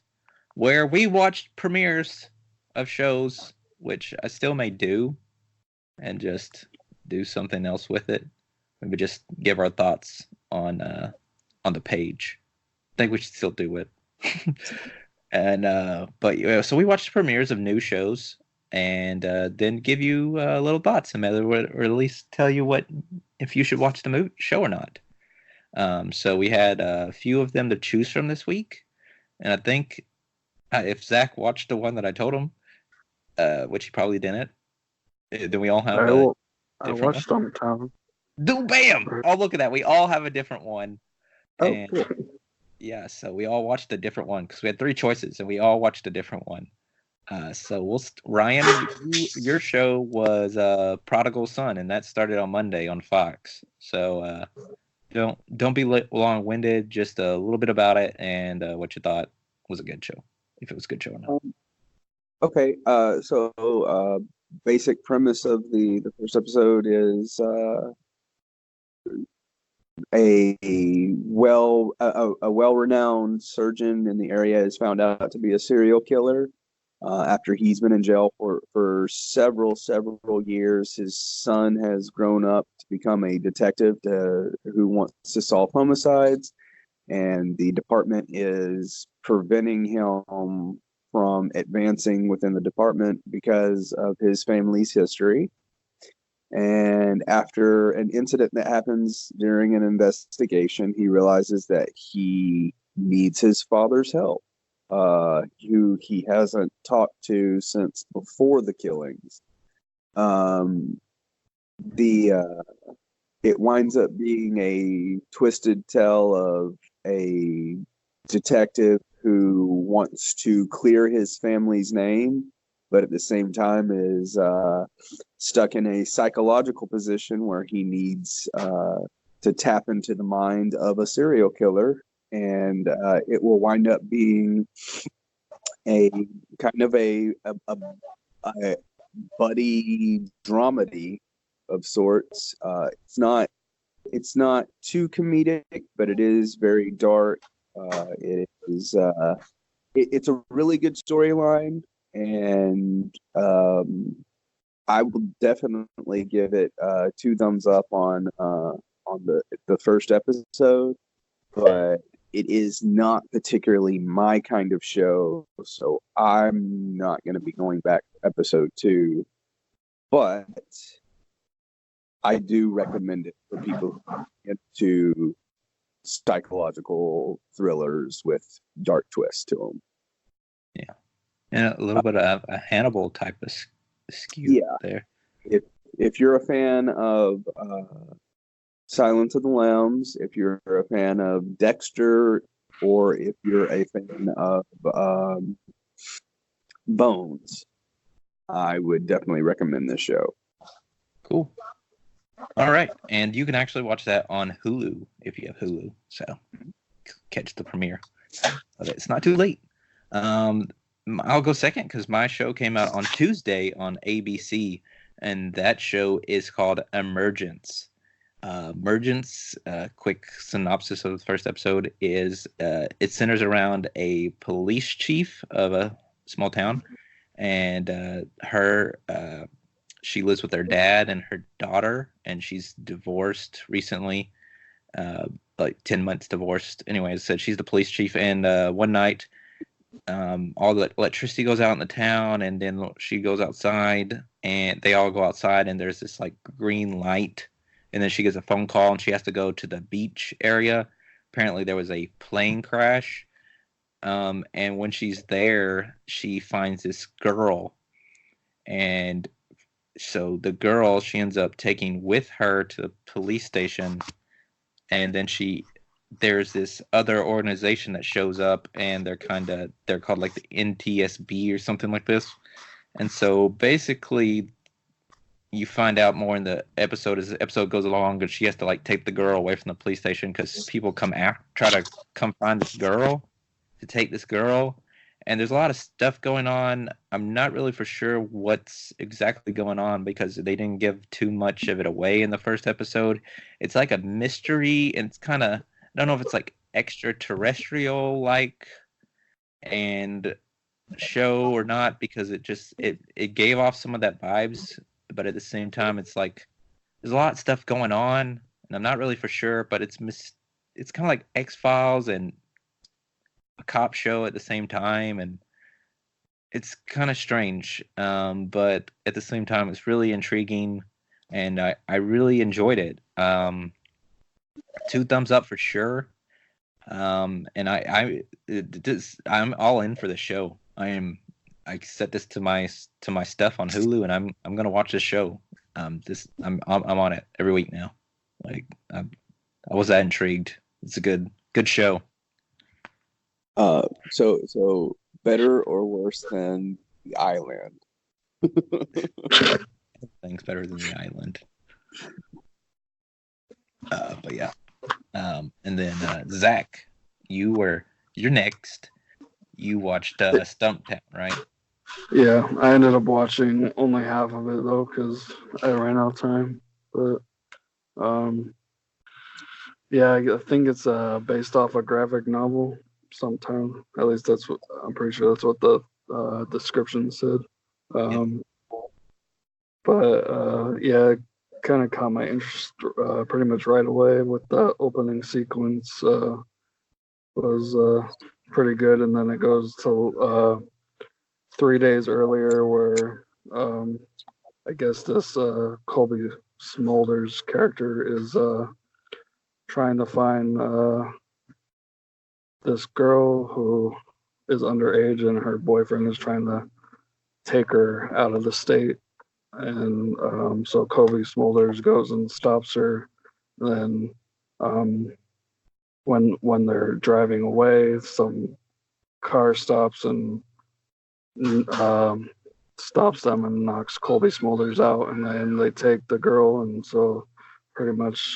where we watched premieres of shows, which I still may do, and just do something else with it. Maybe just give our thoughts on the page. I think we should still do it. And but yeah, so we watched premieres of new shows, and then give you little thoughts, and or at least tell you if you should watch the show or not. So we had a few of them to choose from this week, and I think if Zach watched the one that I told him, which he probably didn't, then we all have I watched them, Tom. Bam! Oh, look at that. We all have a different one. Oh, And, cool. yeah, so we all watched a different one because we had 3 choices, and we all watched a different one. So Ryan, your show was Prodigal Son, and that started on Monday on Fox. So don't be long-winded. Just a little bit about it and what you thought was a good show, if it was a good show or not. Okay. So basic premise of the first episode is a well-renowned surgeon in the area is found out to be a serial killer. After he's been in jail for several years, his son has grown up to become a detective who wants to solve homicides, and the department is preventing him from advancing within the department because of his family's history. And after an incident that happens during an investigation, he realizes that he needs his father's help, who he hasn't talked to since before the killings. It winds up being a twisted tale of a detective who wants to clear his family's name, but at the same time is stuck in a psychological position where he needs to tap into the mind of a serial killer. And it will wind up being a kind of a buddy dramedy of sorts. It's not too comedic, but it is very dark. It's a really good storyline, and I will definitely give it 2 thumbs up on the first episode, but it is not particularly my kind of show, so I'm not going to be going back to episode 2. But I do recommend it for people who are into psychological thrillers with dark twists to them. Yeah, and a little bit of a Hannibal type of skew there. If you're a fan of Silence of the Lambs, if you're a fan of Dexter, or if you're a fan of Bones, I would definitely recommend this show. Cool. All right, and you can actually watch that on Hulu if you have Hulu, so catch the premiere. But it's not too late. I'll go second because my show came out on Tuesday on ABC, and that show is called Emergence. Emergence, quick synopsis of the first episode is it centers around a police chief of a small town, and she lives with her dad and her daughter, and she's divorced recently, like 10 months divorced. Anyways, so she's the police chief, and one night all the electricity goes out in the town, and then she goes outside, and they all go outside, and there's this like green light, and then she gets a phone call, and she has to go to the beach area. Apparently, there was a plane crash, and when she's there, she finds this girl, and so the girl she ends up taking with her to the police station, and then there's this other organization that shows up, and they're called like the NTSB or something like this. And so basically you find out more in the episode as the episode goes along, and she has to like take the girl away from the police station because people try to come find this girl, to take this girl. And there's a lot of stuff going on. I'm not really for sure what's exactly going on because they didn't give too much of it away in the first episode. It's like a mystery, and it's kind of, I don't know if it's like extraterrestrial like and show or not, because it gave off some of that vibes, but at the same time it's like there's a lot of stuff going on, and I'm not really for sure, but it's kind of like X-Files and a cop show at the same time, and it's kind of strange, but at the same time it's really intriguing, and I really enjoyed it. 2 thumbs up for sure. And I'm all in for the show. I set this to my stuff on Hulu, and I'm gonna watch this show. I'm on it every week now. Like I was that intrigued. It's a good show. So better or worse than The Island? Things better than The Island. But yeah. And then Zach, you're next. You watched Stumptown, right? Yeah, I ended up watching only half of it though because I ran out of time. But yeah, I think it's based off a graphic novel. Stumptown. At least that's what I'm pretty sure that's what the description said. But yeah, it kind of caught my interest pretty much right away with the opening sequence. Was pretty good, and then it goes to 3 days earlier where I guess this Colby Smulders character is trying to find this girl who is underage, and her boyfriend is trying to take her out of the state. And so Colby Smulders goes and stops her. Then when they're driving away, some car stops and stops them and knocks Colby Smulders out, and then they take the girl. And so pretty much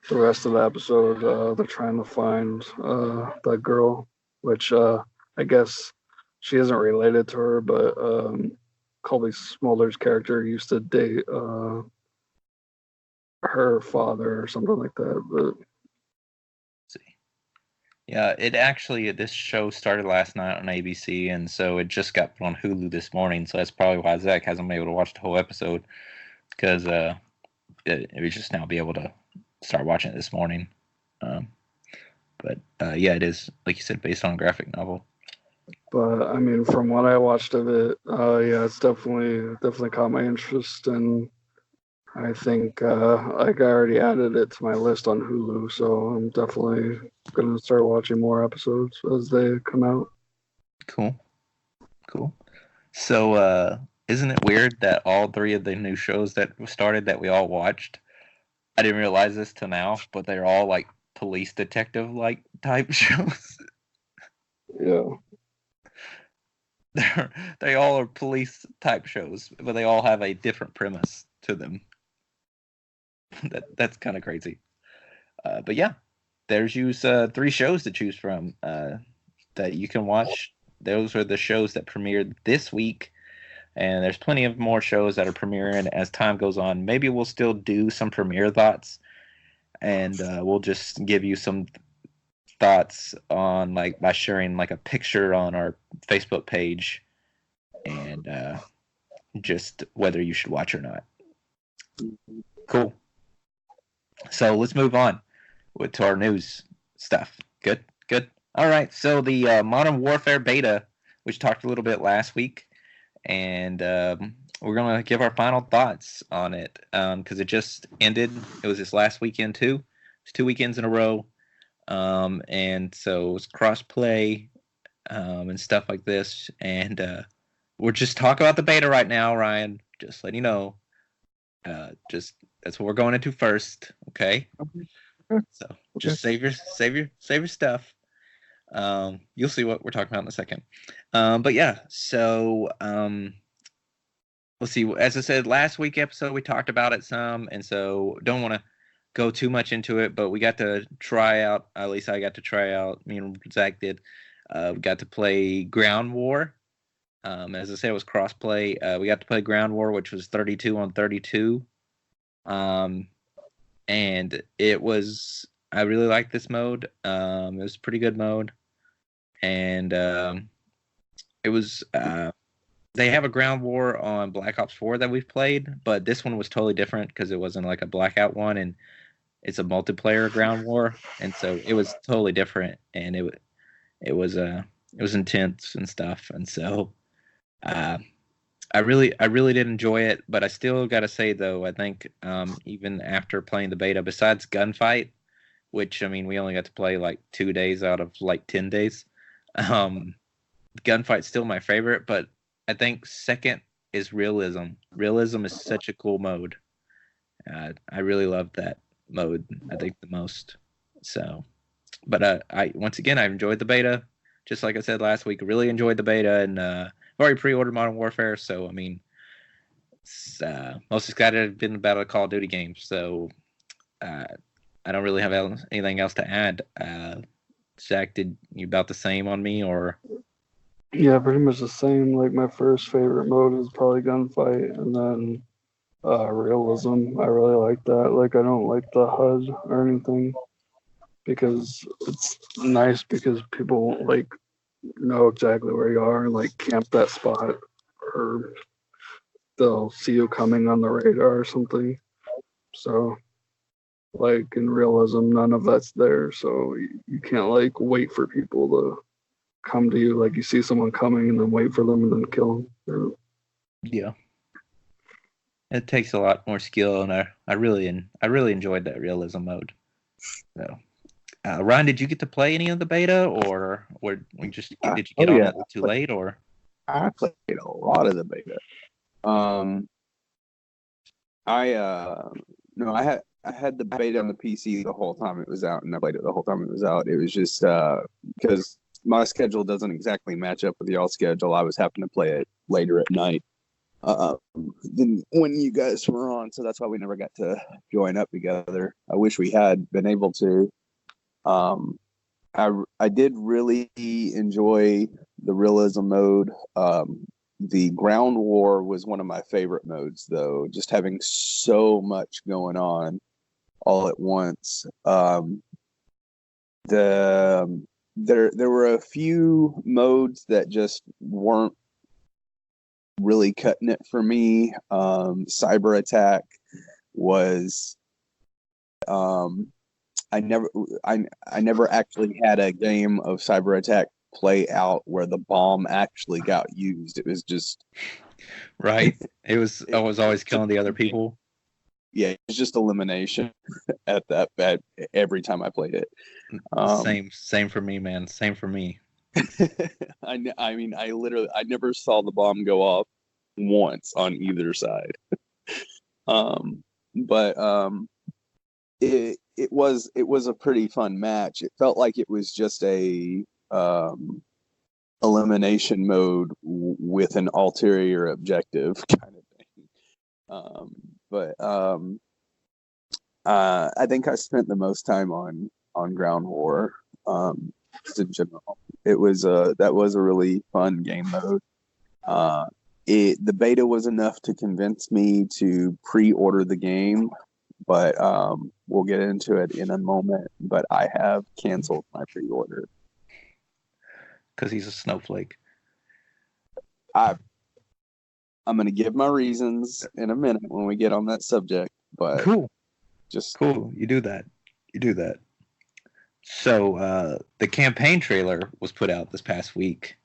the rest of the episode, they're trying to find that girl, which I guess she isn't related to her, but Colby Smulders' character used to date her father or something like that. But yeah, this show started last night on ABC, and so it just got put on Hulu this morning. So that's probably why Zach hasn't been able to watch the whole episode, because it was just now be able to start watching it this morning. But yeah, it is, like you said, based on a graphic novel. But I mean, from what I watched of it, yeah, it's definitely caught my interest, and I think like I already added it to my list on Hulu, so I'm definitely gonna start watching more episodes as they come out. Cool. So isn't it weird that all 3 of the new shows that started that we all watched, I didn't realize this till now, but they're all like police detective like type shows. Yeah. They all are police type shows, but they all have a different premise to them. That's kind of crazy. But yeah, there's 3 shows to choose from that you can watch. Those are the shows that premiered this week, and there's plenty of more shows that are premiering as time goes on. Maybe we'll still do some premiere thoughts, and we'll just give you some thoughts on, like, by sharing like a picture on our Facebook page, and just whether you should watch or not. Cool. So let's move on to our news stuff. Good. All right, so the Modern Warfare beta, which talked a little bit last week, and we're gonna give our final thoughts on it because it just ended. It was this last weekend too. It's 2 weekends in a row, and so it was cross-play and stuff like this. And we're just talking about the beta right now, Ryan. Just letting you know. Just that's what we're going into first, okay? So just save your stuff. You'll see what we're talking about in a second. But yeah, so let's see. As I said, last week episode we talked about it some, and so don't want to go too much into it. But we got to try out. At least I got to try out. Me and Zach did. We got to play Ground War. As I said, it was cross-play. We got to play Ground War, which was 32 on 32. And it was, I really liked this mode. It was a pretty good mode. And it was, they have a Ground War on Black Ops 4 that we've played, but this one was totally different because it wasn't like a Blackout one, and it's a multiplayer Ground War. And so it was totally different, and it was intense and stuff. And so, I really did enjoy it, but I still got to say though, I think even after playing the beta, besides Gunfight, which I mean we only got to play like 2 days out of like 10 days, Gunfight's still my favorite. But I think second is Realism. Realism is such a cool mode. I really love that mode. I think the most. So, but I once again I enjoyed the beta. Just like I said last week, really enjoyed the beta, and I've already pre-ordered Modern Warfare, so I mean, it's, most excited I've been about a Call of Duty game. So I don't really have anything else to add. Zach, did you about the same on me, or? Yeah, pretty much the same. Like my first favorite mode is probably Gunfight, and then Realism. I really like that. Like I don't like the HUD or anything because it's nice because people won't like know exactly where you are and like camp that spot, or they'll see you coming on the radar or something. So like in Realism, none of that's there, so you can't like wait for people to come to you. Like you see someone coming and then wait for them and then kill them. Yeah, it takes a lot more skill, and I really enjoyed that Realism mode. So, Ryan, did you get to play any of the beta, or did you get on it too late, or? I played a lot of the beta. I had the beta on the PC the whole time it was out, and I played it the whole time it was out. It was just because my schedule doesn't exactly match up with y'all's schedule. I was having to play it later at night than when you guys were on, so that's why we never got to join up together. I wish we had been able to. I did really enjoy the Realism mode. The Ground War was one of my favorite modes, though. Just having so much going on all at once. There were a few modes that just weren't really cutting it for me. Cyber Attack was. I never actually had a game of Cyber Attack play out where the bomb actually got used. It was just right. I was always killing the other people. Yeah, it's just elimination at every time I played it. Same for me, man. Same for me. I mean, I never saw the bomb go off once on either side. It was a pretty fun match. It felt like it was just a elimination mode with an ulterior objective kind of thing. I think I spent the most time on Ground War. Just in general, that was a really fun game mode. The beta was enough to convince me to pre-order the game, but we'll get into it in a moment. But I have canceled my pre-order because he's a snowflake. I'm going to give my reasons in a minute when we get on that subject. But cool. Just cool. You do that. So the campaign trailer was put out this past week,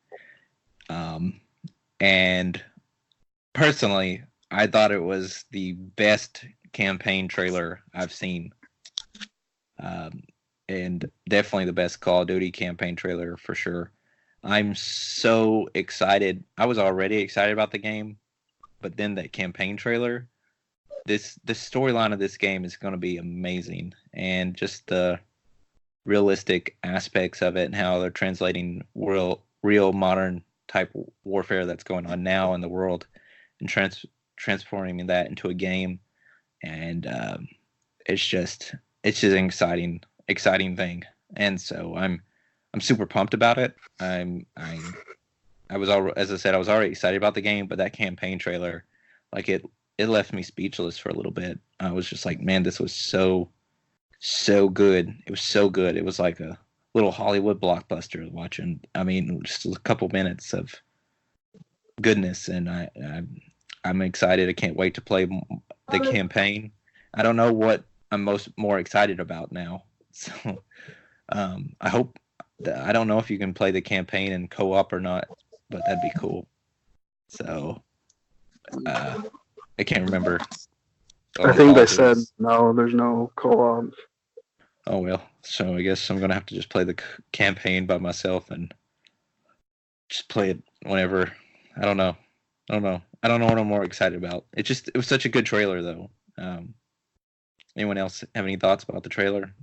and personally, I thought it was the best campaign trailer I've seen, and definitely the best Call of Duty campaign trailer for sure. I'm so excited. I was already excited about the game, but then that campaign trailer, the storyline of this game is going to be amazing, and just the realistic aspects of it and how they're translating real modern type warfare that's going on now in the world and transforming that into a game. And it's just an exciting thing. And so I'm super pumped about it. I was as I said, I was already excited about the game, but that campaign trailer, like it left me speechless for a little bit. I was just like, man, this was so good. It was so good. It was like a little Hollywood blockbuster watching. I mean, just a couple minutes of goodness, and I'm excited. I can't wait to play the campaign. I don't know what I'm more excited about now. So I hope. I don't know if you can play the campaign in co-op or not, but that'd be cool. So I can't remember. I think they said no. There's no co-op. Oh well, so I guess I'm gonna have to just play the campaign by myself and just play it whenever. I don't know. I don't know what I'm more excited about. It was such a good trailer though. Anyone else have any thoughts about the trailer?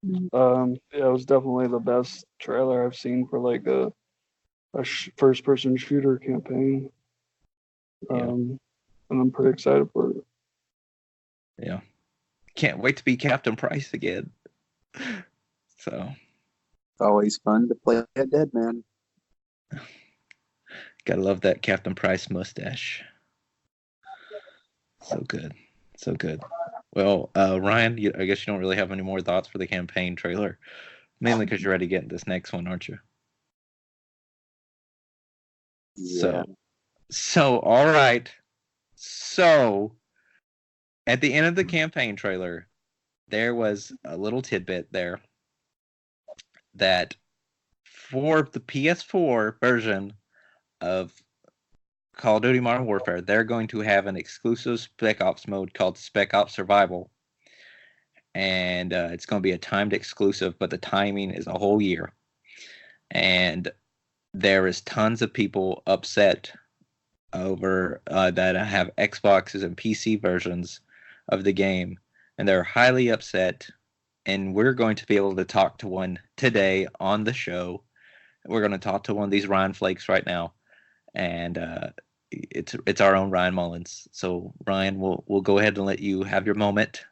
Yeah, it was definitely the best trailer I've seen for like a first-person shooter campaign. And I'm pretty excited for it. Yeah. Can't wait to be Captain Price again. So It's always fun to play a dead man. gotta love that Captain Price mustache. So good. So good. Well, Ryan, I guess you don't really have any more thoughts for the campaign trailer. Mainly because you're ready to get into this next one, aren't you? Yeah. So all right. So at the end of the campaign trailer, there was a little tidbit there that for the PS4 version of Call of Duty Modern Warfare, they're going to have an exclusive Spec Ops mode called Spec Ops Survival. And it's going to be a timed exclusive, but the timing is a whole year. And there is tons of people upset over that have Xboxes and PC versions of the game, and they're highly upset. And we're going to be able to talk to one today on the show. We're going to talk to one of these Ryan Flakes right now, and it's our own Ryan Mullins. So Ryan, we'll go ahead and let you have your moment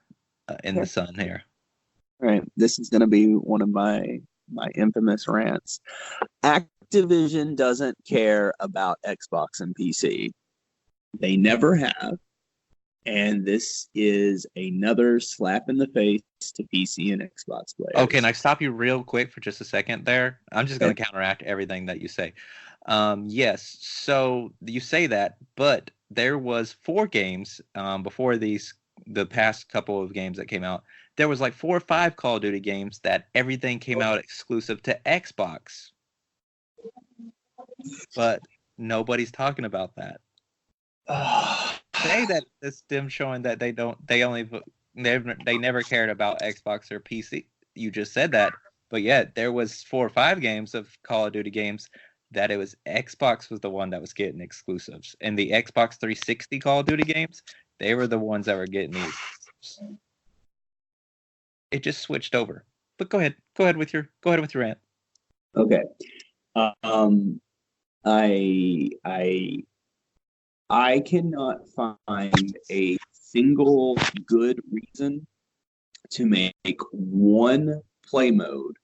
in the sun here. All right, this is going to be one of my infamous rants. Activision doesn't care about Xbox and PC. They never have. And this is another slap in the face to PC and Xbox players. Okay, can I stop you real quick for just a second there? I'm just going to counteract everything that you say. Yes, so you say that, but there was 4 games before the past couple of games that came out. There was like 4 or 5 Call of Duty games that everything came out exclusive to Xbox. But nobody's talking about that. Say that it's them showing that they never cared about Xbox or PC. You just said that, but yet there was 4 or 5 games of Call of Duty games that it was Xbox was the one that was getting exclusives, and the Xbox 360 Call of Duty games, they were the ones that were getting these. It just switched over. But go ahead with your rant. Okay. I cannot find a single good reason to make one play mode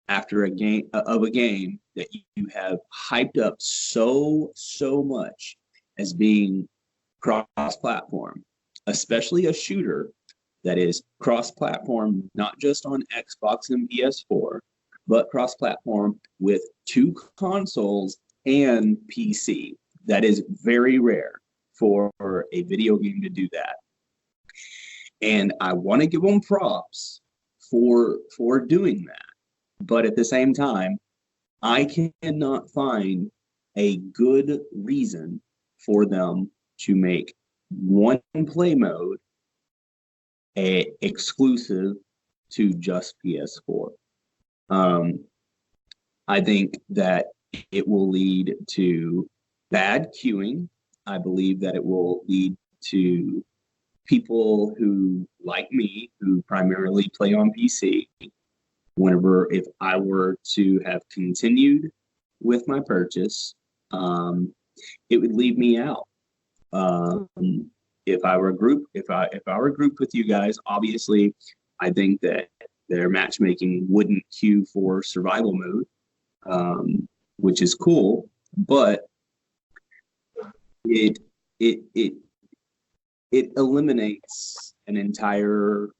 after a game that you have hyped up so much as being cross-platform, especially a shooter that is cross-platform, not just on Xbox and PS4, but cross-platform with 2 consoles and PC. That is very rare for a video game to do that. And I want to give them props for doing that. But at the same time, I cannot find a good reason for them to make one play mode exclusive to just PS4. I think that it will lead to bad queuing. I believe that it will lead to people who, like me, who primarily play on PC, if I were to have continued with my purchase, it would leave me out. If I were grouped with you guys, obviously, I think that their matchmaking wouldn't queue for survival mode, which is cool, but it eliminates an entire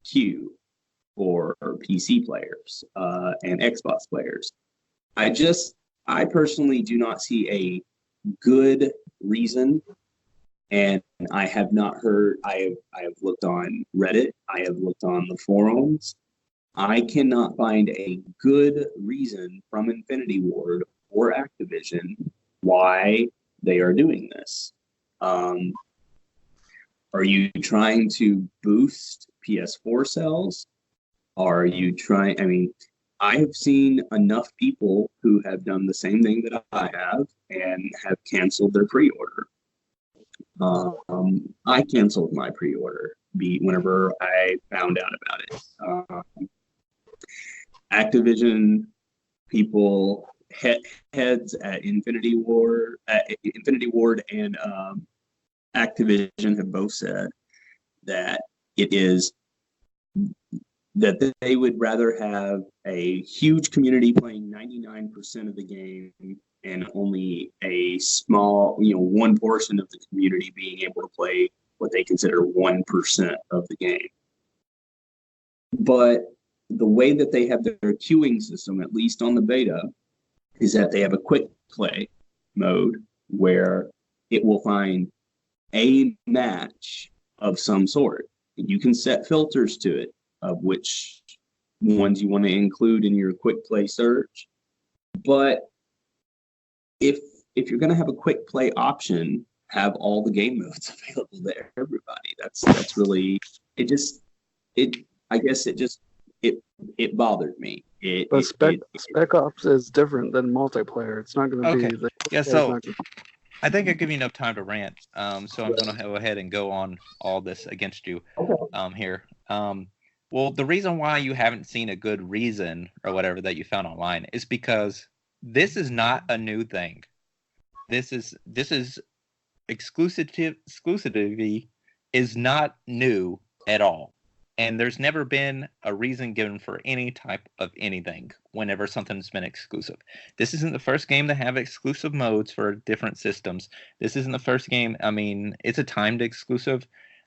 queue for PC players and Xbox players. I personally do not see a good reason, and I have not heard. I have looked on Reddit. I have looked on the forums. I cannot find a good reason from Infinity Ward or Activision why they are doing this. Are you trying to boost PS4 sales? Are you trying? I mean, I have seen enough people who have done the same thing that I have and have canceled their pre-order. I canceled my pre-order whenever I found out about it. Activision people, heads at Infinity Ward and Activision have both said that that they would rather have a huge community playing 99% of the game and only a small, one portion of the community being able to play what they consider 1% of the game. But the way that they have their queuing system, at least on the beta, is that they have a quick play mode where it will find a match of some sort. You can set filters to it of which ones you want to include in your quick play search. But if you're going to have a quick play option, have all the game modes available to everybody. That's really it bothered me. But Spec Ops is different than multiplayer. It's not going to be. Yeah, so I think I give you enough time to rant. So I'm going to go ahead and go on all this against you here. Well, the reason why you haven't seen a good reason or whatever that you found online is because this is not a new thing. This is exclusivity is not new at all. And there's never been a reason given for any type of anything whenever something's been exclusive. This isn't the first game to have exclusive modes for different systems. This isn't the first game. I mean, it's a timed exclusive.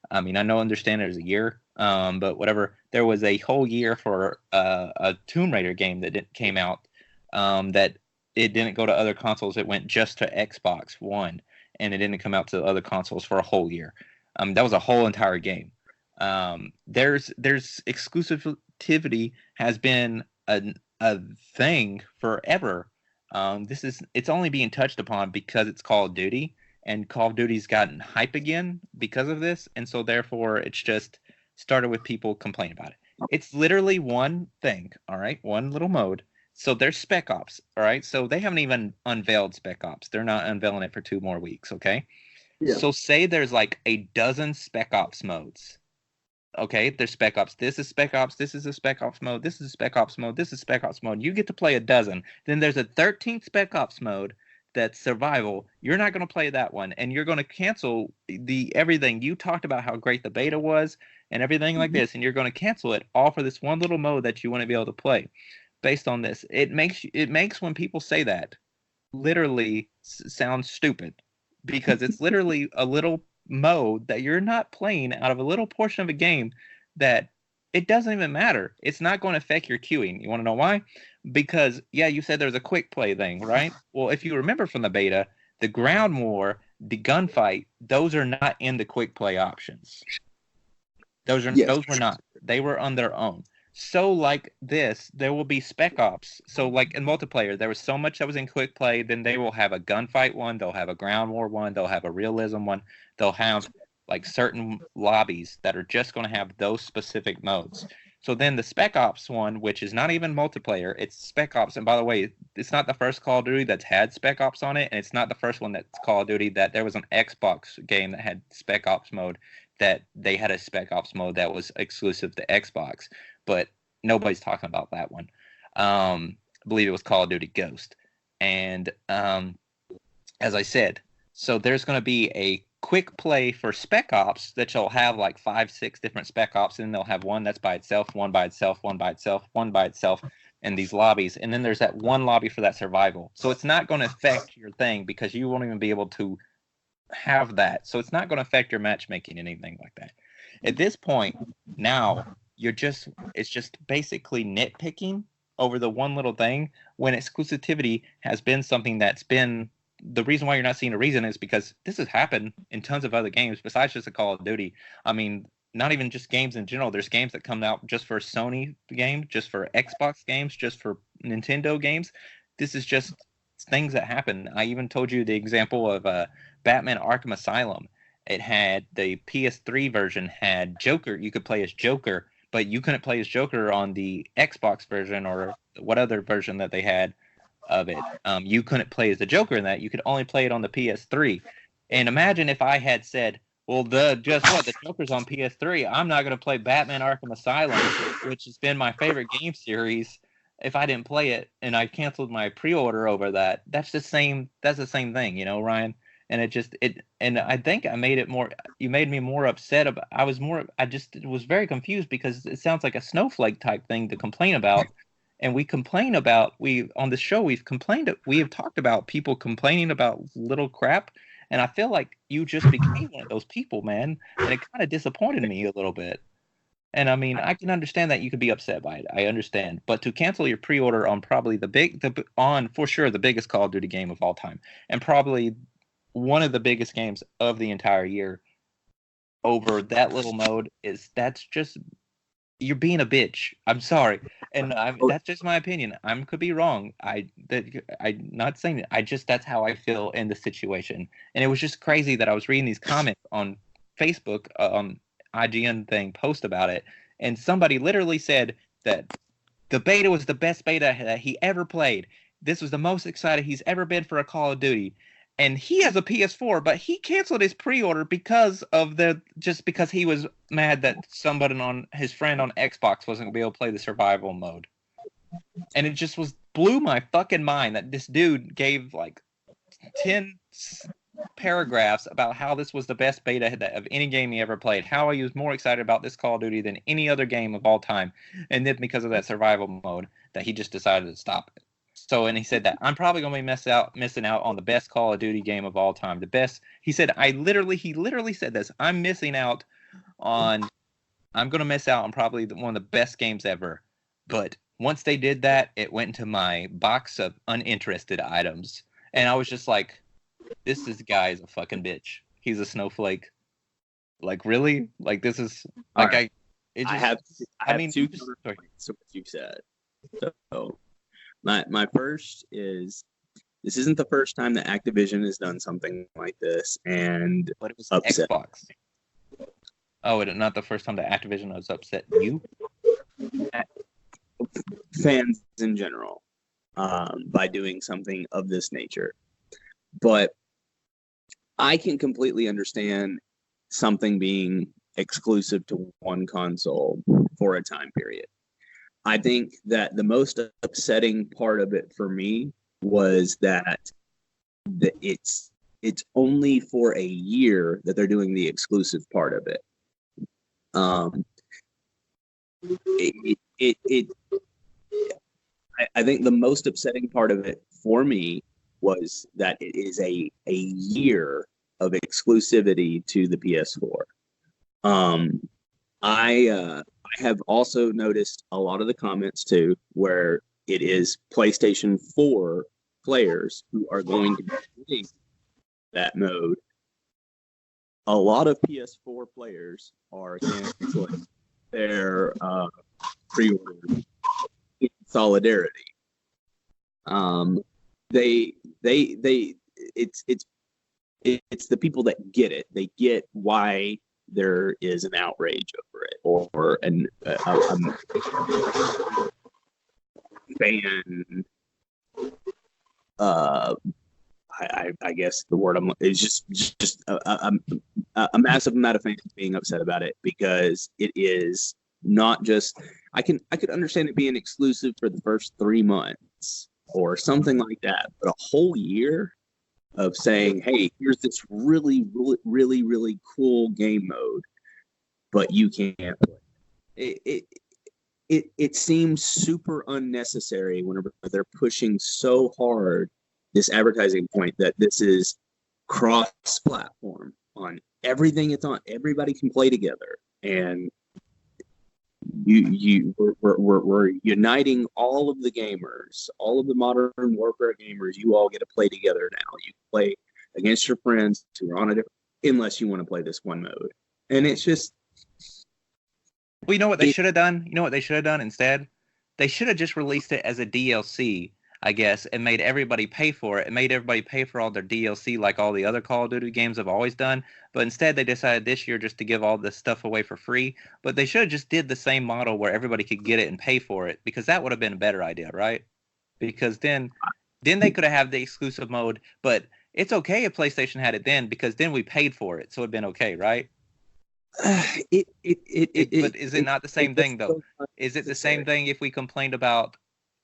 I mean, I understand there's a year, but whatever. There was a whole year for a Tomb Raider game that came out that it didn't go to other consoles. It went just to Xbox One, and it didn't come out to other consoles for a whole year. That was a whole entire game. There's exclusivity has been a thing forever. It's only being touched upon because it's Call of Duty, and Call of Duty's gotten hype again because of this, and so therefore it's just started with people complaining about it. It's literally one thing, all right, one little mode. So there's Spec Ops, all right. So they haven't even unveiled Spec Ops. They're not unveiling it for 2 more weeks, okay? Yeah. So say there's like a dozen Spec Ops modes. Okay, there's Spec Ops. This is Spec Ops. This is a Spec Ops mode. This is a Spec Ops mode. This is Spec Ops mode. You get to play a dozen. Then there's a 13th Spec Ops mode that's survival. You're not going to play that one, and you're going to cancel everything. You talked about how great the beta was and everything like this, and you're going to cancel it all for this one little mode that you want to be able to play. Based on this, it makes when people say that literally sound stupid, because it's literally a little mode that you're not playing out of a little portion of a game that it doesn't even matter. It's not going to affect your queuing. You want to know why? Because, yeah, you said there's a quick play thing, right? Well, if you remember from the beta, the ground war, the gunfight, those are not in the quick play options. Those were not. They were on their own. So like this, there will be Spec Ops. So like in multiplayer, there was so much that was in quick play. Then they will have a gunfight one. They'll have a ground war one. They'll have a realism one. They'll have like certain lobbies that are just going to have those specific modes. So then the Spec Ops one, which is not even multiplayer, it's Spec Ops. And by the way, it's not the first Call of Duty that's had Spec Ops on it, and it's not the first one that's Call of Duty that there was an Xbox game that had Spec Ops mode, that they had a Spec Ops mode that was exclusive to Xbox, but nobody's talking about that one. I believe it was Call of Duty Ghost. And as I said, so there's going to be a quick play for Spec Ops that you'll have like 5-6 different Spec Ops, and then they'll have one that's by itself, one by itself, one by itself, one by itself in these lobbies. And then there's that one lobby for that survival. So it's not going to affect your thing because you won't even be able to have that. So it's not going to affect your matchmaking, anything like that. At this point, now it's just basically nitpicking over the one little thing, when exclusivity has been something that's been the reason why you're not seeing a reason is because this has happened in tons of other games besides just a Call of Duty. I mean, not even just games in general. There's games that come out just for Sony games, just for Xbox games, just for Nintendo games. This is just things that happen. I even told you the example of Batman Arkham Asylum. It had the PS3 version had Joker. You could play as Joker, but you couldn't play as Joker on the Xbox version or what other version that they had of it. You couldn't play as the Joker in that. You could only play it on the PS3. And imagine if I had said, well, guess what? The Joker's on PS3. I'm not going to play Batman Arkham Asylum, which has been my favorite game series, if I didn't play it, and I canceled my pre-order over that. That's the same thing, you know, Ryan? And and I think I made it more, you made me more upset about, I just was very confused because it sounds like a snowflake type thing to complain about. And we complain about, on the show, we have talked about people complaining about little crap. And I feel like you just became one of those people, man. And it kind of disappointed me a little bit. And I mean, I can understand that you could be upset by it. I understand. But to cancel your pre-order on probably for sure the biggest Call of Duty game of all time, and probably one of the biggest games of the entire year, over that little mode, that's just, you're being a bitch. I'm sorry, and that's just my opinion. I could be wrong. I'm not saying it. That's how I feel in the situation. And it was just crazy that I was reading these comments on Facebook, IGN thing post about it, and somebody literally said that the beta was the best beta that he ever played. This was the most excited he's ever been for a Call of Duty. And he has a PS4, but he canceled his pre-order because he was mad that somebody his friend on Xbox wasn't going to be able to play the survival mode. And it just blew my fucking mind that this dude gave like 10 paragraphs about how this was the best beta of any game he ever played, how he was more excited about this Call of Duty than any other game of all time. And then because of that survival mode, that he just decided to stop it. So, and he said that I'm probably going to be missing out on the best Call of Duty game of all time. The best, he said, he literally said this, I'm going to miss out on probably one of the best games ever. But once they did that, it went into my box of uninterested items. And I was just like, this guy is a fucking bitch. He's a snowflake. Like, really? Like, this is, like, right. I have two counterpoints to what you said. So, my first is, this isn't the first time that Activision has done something like this, and but it was upset. Xbox. Oh, not the first time that Activision was upset you? Fans in general, by doing something of this nature. But I can completely understand something being exclusive to one console for a time period. I think that the most upsetting part of it for me was that it's only for a year that they're doing the exclusive part of it. I think the most upsetting part of it for me was that it is a year of exclusivity to the PS4. I have also noticed a lot of the comments too, where it is PlayStation 4 players who are going to be playing that mode. A lot of PS4 players are canceling their pre-ordered in solidarity. It's the people that get it. They get why there is an outrage over it, or an fan. I guess the word is just a massive amount of fans being upset about it, because it is not just. I could understand it being exclusive for the first 3 months or something like that, but a whole year of saying, hey, here's this really, really, really, really cool game mode, but you can't play it. It seems super unnecessary whenever they're pushing so hard this advertising point that this is cross-platform on everything it's on. Everybody can play together, and we're uniting all of the gamers, all of the Modern Warfare gamers. You all get to play together now. You play against your friends who are on a different, unless you want to play this one mode. And it's just. Well, you know what they should have done? You know what they should have done instead? They should have just released it as a DLC, I guess, and made everybody pay for it. And made everybody pay for all their DLC like all the other Call of Duty games have always done. But instead, they decided this year just to give all this stuff away for free. But they should have just did the same model where everybody could get it and pay for it, because that would have been a better idea, right? Because then they could have the exclusive mode. But it's okay if PlayStation had it then, because then we paid for it, so it'd been okay, right? But is it not the same thing though? Is it the same thing if we complained about?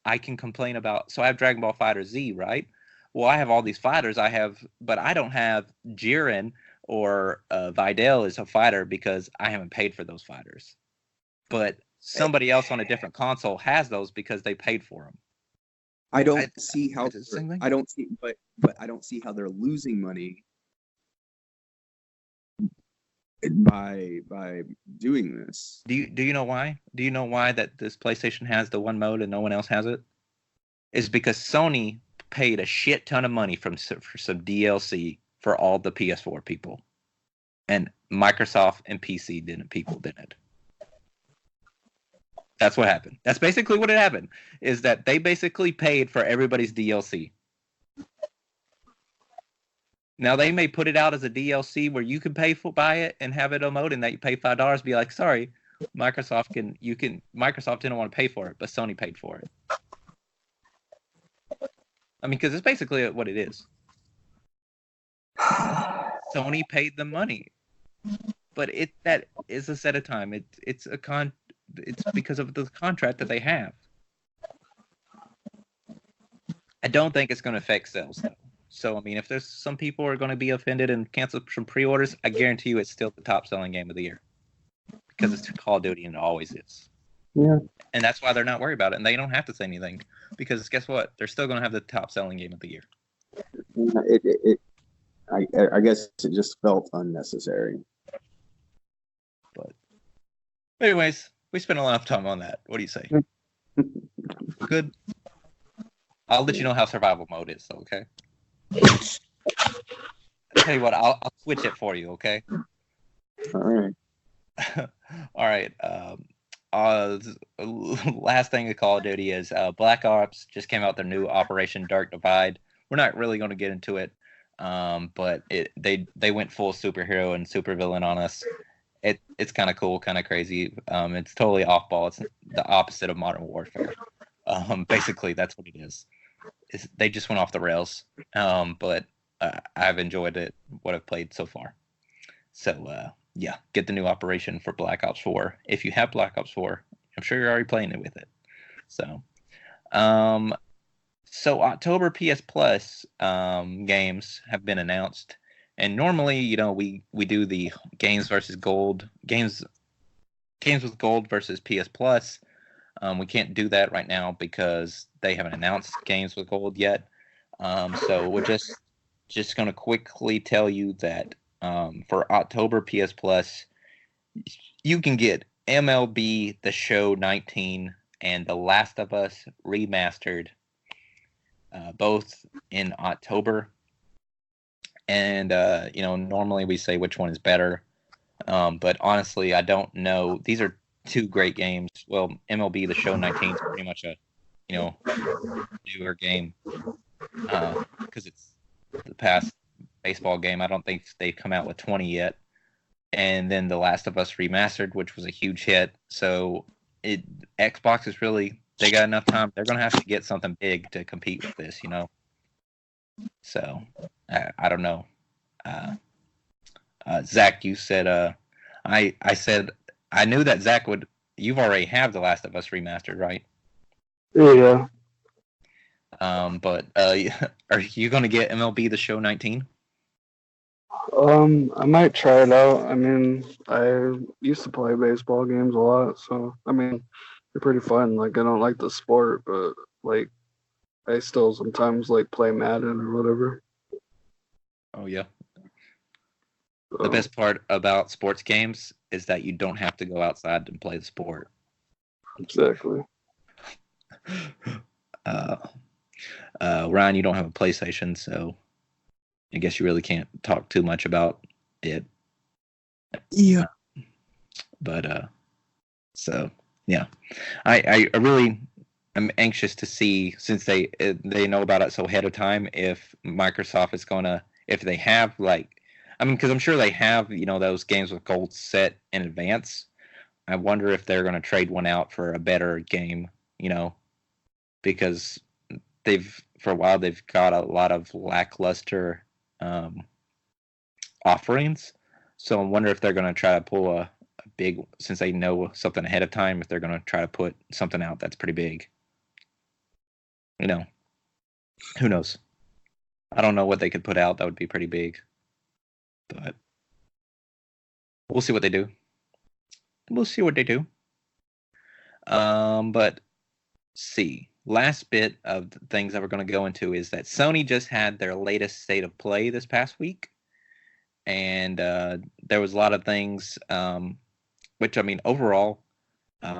I can complain about. So I have Dragon Ball Fighter Z, right? Well, I have all these fighters. But I don't have Jiren or Videl as a fighter because I haven't paid for those fighters. But somebody else on a different console has those because they paid for them. I don't see how they're losing money by doing this. Do you know why? Do you know why that this PlayStation has the one mode and no one else has it? It's because Sony paid a shit ton of money for some DLC for all the PS4 people, and Microsoft and PC didn't. That's what happened. That's basically what happened. Is that they basically paid for everybody's DLC. Now they may put it out as a DLC where you can buy it and have it on mode, and that you pay $5. Be like, sorry, Microsoft didn't want to pay for it, but Sony paid for it. I mean, because it's basically what it is. Sony paid the money, but that is a set of time. It's because of the contract that they have. I don't think it's going to affect sales though. So, I mean, if there's some people who are going to be offended and cancel some pre-orders, I guarantee you it's still the top-selling game of the year. Because it's Call of Duty, and it always is. Yeah. And that's why they're not worried about it, and they don't have to say anything. Because guess what? They're still going to have the top-selling game of the year. I guess it just felt unnecessary. But anyways, we spent a lot of time on that. What do you say? Good? I'll let you know how survival mode is, okay? I'll tell you what, I'll switch it for you, okay? All right. All right. Last thing of Call of Duty is Black Ops just came out their new Operation Dark Divide. We're not really going to get into it, but they went full superhero and supervillain on us. It's kind of cool, kind of crazy. It's totally off ball. It's the opposite of Modern Warfare. Basically, that's what it is. They just went off the rails, but I've enjoyed it, what I've played so far. So, yeah, get the new operation for Black Ops 4. If you have Black Ops 4, I'm sure you're already playing it with it. So October PS Plus games have been announced. And normally, we do the games with gold versus PS Plus. We can't do that right now because they haven't announced games with gold yet. So we're just going to quickly tell you that for October PS Plus, you can get MLB The Show 19 and The Last of Us Remastered, both in October. And, normally we say which one is better. But honestly, I don't know. These are two great games. Well, MLB The Show 19 is pretty much a newer game because it's the past baseball game. I don't think they've come out with 20 yet. And then The Last of Us Remastered, which was a huge hit. So Xbox is really, they got enough time. They're going to have to get something big to compete with this, So I don't know. Zach, you said I said I knew that Zach would. You've already have The Last of Us Remastered, right? Yeah. But are you going to get MLB The Show 19? I might try it out. I mean, I used to play baseball games a lot, so I mean, they're pretty fun. Like, I don't like the sport, but like, I still sometimes like play Madden or whatever. Oh yeah. So, The best part about sports games is that you don't have to go outside and play the sport. exactly. Ryan, you don't have a PlayStation, so I guess you really can't talk too much about it. Yeah. But so yeah, I really I'm anxious to see, since they know about it so ahead of time, if Microsoft is gonna, if they have because I'm sure they have those games with gold set in advance. I wonder if they're gonna trade one out for a better game, because for a while they've got a lot of lackluster offerings. So I wonder if they're going to try to pull a big, since they know something ahead of time, if they're going to try to put something out that's pretty big. Who knows? I don't know what they could put out that would be pretty big, but we'll see what they do. But see. Last bit of the things that we're going to go into is that Sony just had their latest state of play this past week. And there was a lot of things, which, I mean, overall,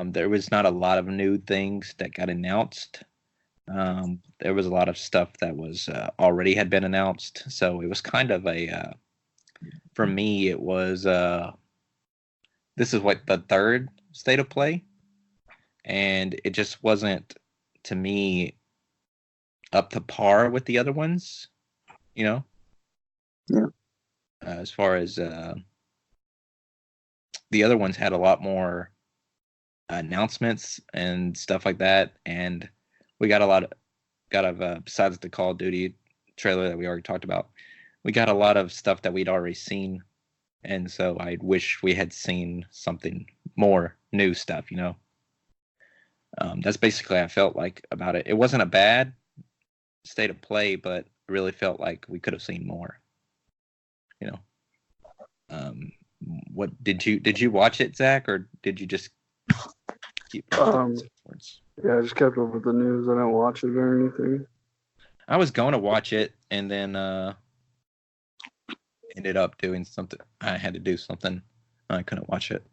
there was not a lot of new things that got announced. There was a lot of stuff that was already had been announced. So it was kind of for me, it was, this is what the third state of play. And it just wasn't, to me, up to par with the other ones, Yeah. As far as the other ones had a lot more announcements and stuff like that, and we got a lot of besides the Call of Duty trailer that we already talked about, we got a lot of stuff that we'd already seen, and so I wish we had seen something more new stuff, That's basically how I felt like about it. It wasn't a bad state of play, but it really felt like we could have seen more. What did you watch it, Zach, or did you just keep? Yeah, I just kept up with the news. I didn't watch it or anything. I was going to watch it, and then ended up doing something. I had to do something. I couldn't watch it.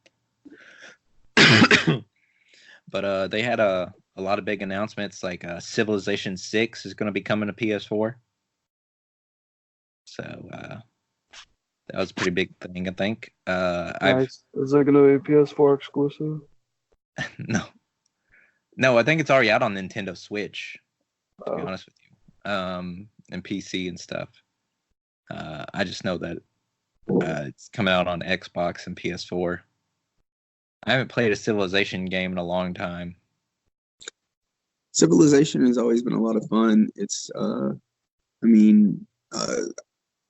But they had a lot of big announcements, like Civilization 6 is going to be coming to PS4. So that was a pretty big thing, I think. Nice. Is it going to be PS4 exclusive? No, I think it's already out on Nintendo Switch, to be honest with you, and PC and stuff. I just know that it's coming out on Xbox and PS4. I haven't played a Civilization game in a long time. Civilization has always been a lot of fun. It's,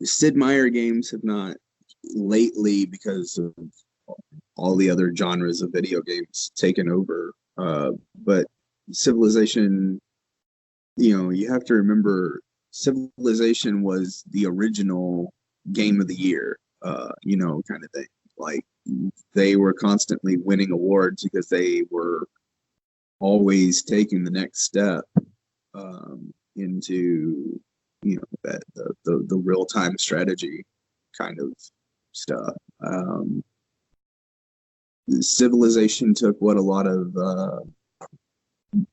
Sid Meier games have not lately, because of all the other genres of video games taken over. But Civilization, you have to remember, Civilization was the original game of the year, kind of thing. Like, they were constantly winning awards because they were always taking the next step into the real-time strategy kind of stuff. Civilization took what a lot of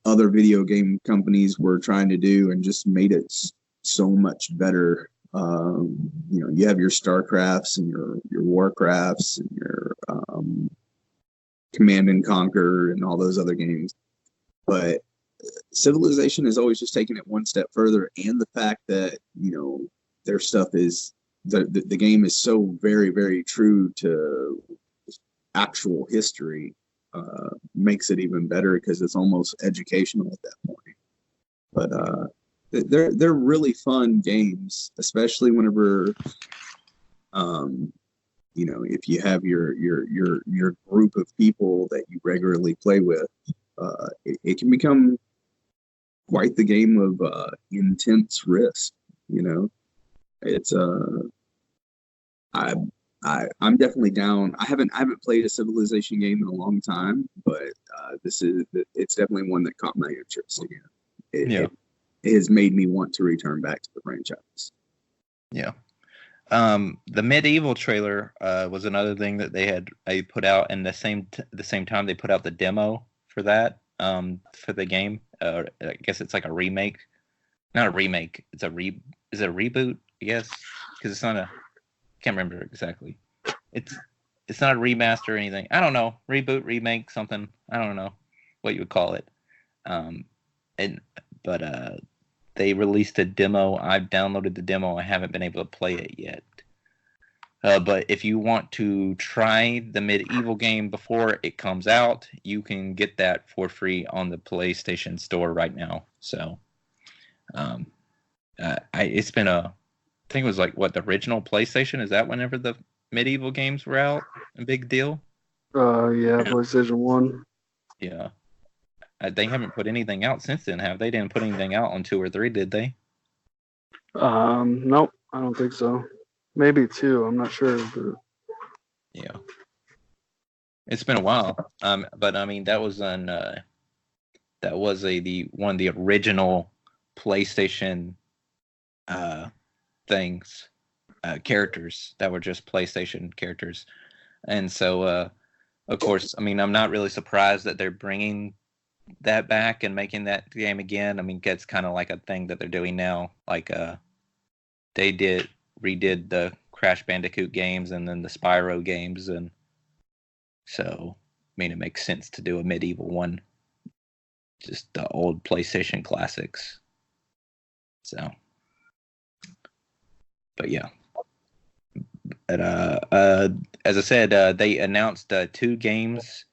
other video game companies were trying to do and just made it so much better. You have your StarCrafts and your Warcrafts and your Command and Conquer and all those other games. But Civilization has always just taken it one step further, and the fact that their stuff is the game is so very, very true to actual history, makes it even better because it's almost educational at that point. But they're really fun games, especially whenever if you have your group of people that you regularly play with, it can become quite the game of intense risk. It's I'm definitely down. I haven't played a Civilization game in a long time, but it's definitely one that caught my interest again. It has made me want to return back to the franchise. Yeah. The Medieval trailer was another thing that they put out, and the same time they put out the demo for that for the game. I guess it's like a remake, not a remake. Is it a reboot? I guess because it's not a. Can't remember exactly. It's not a remaster or anything. I don't know. Reboot, remake, something. I don't know what you would call it. But they released a demo. I've downloaded the demo. I haven't been able to play it yet. But if you want to try the Medieval game before it comes out, you can get that for free on the PlayStation Store right now. So, it's been I think it was like the original PlayStation. Is that whenever the Medieval games were out? A big deal. Yeah, PlayStation 1. Yeah. They haven't put anything out since then, have they? Didn't put anything out on 2 or 3, did they? Nope, I don't think so. Maybe 2, I'm not sure. But... Yeah. It's been a while. But I mean, that was one of the original PlayStation things, characters that were just PlayStation characters. And so, of course, I mean, I'm not really surprised that they're bringing that back and making that game again. I mean, it's kind of like a thing that they're doing now. Like they redid the Crash Bandicoot games and then the Spyro games, and so I mean it makes sense to do a Medieval one, just the old PlayStation classics. So, but yeah. But as I said, they announced 2 games.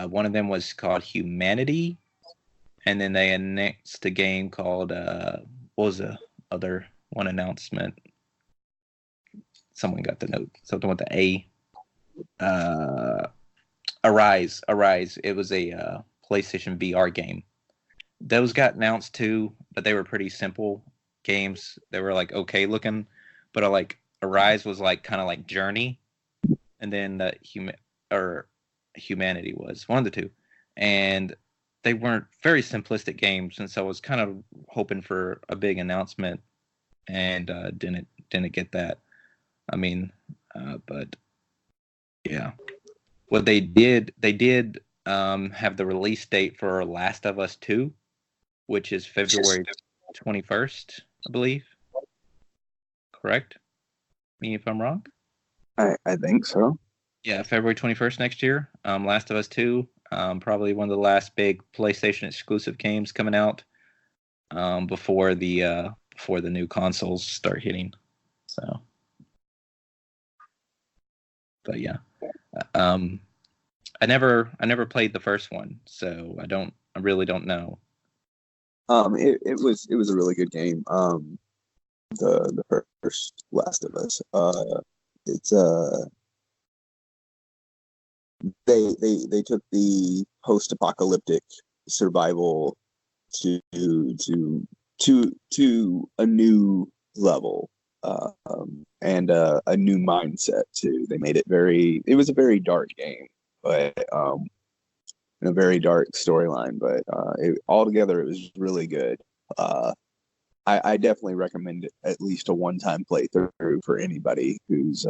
One of them was called Humanity, and then they announced a game called what was the other one announcement? Someone got the note. Something with the A. Arise. It was a PlayStation VR game. Those got announced too, but they were pretty simple games. They were like okay looking, but like Arise was like kind of like Journey, and then the Humanity was one of the 2, and they weren't very simplistic games, and so I was kind of hoping for a big announcement, and didn't get that. I mean, but yeah, what they did have the release date for Last of Us 2, which is February 21st, I believe. Correct? Me if I'm wrong. I think so. Yeah, February 21st next year. Last of Us 2, probably one of the last big PlayStation exclusive games coming out before the new consoles start hitting. So, but yeah, I never played the first one, so I really don't know. It was a really good game. The first Last of Us. It's they took the post-apocalyptic survival to a new level, and a new mindset too. They made it it was a very dark game, but and a very dark storyline, but altogether it was really good. I definitely recommend it, at least a one-time playthrough for anybody who's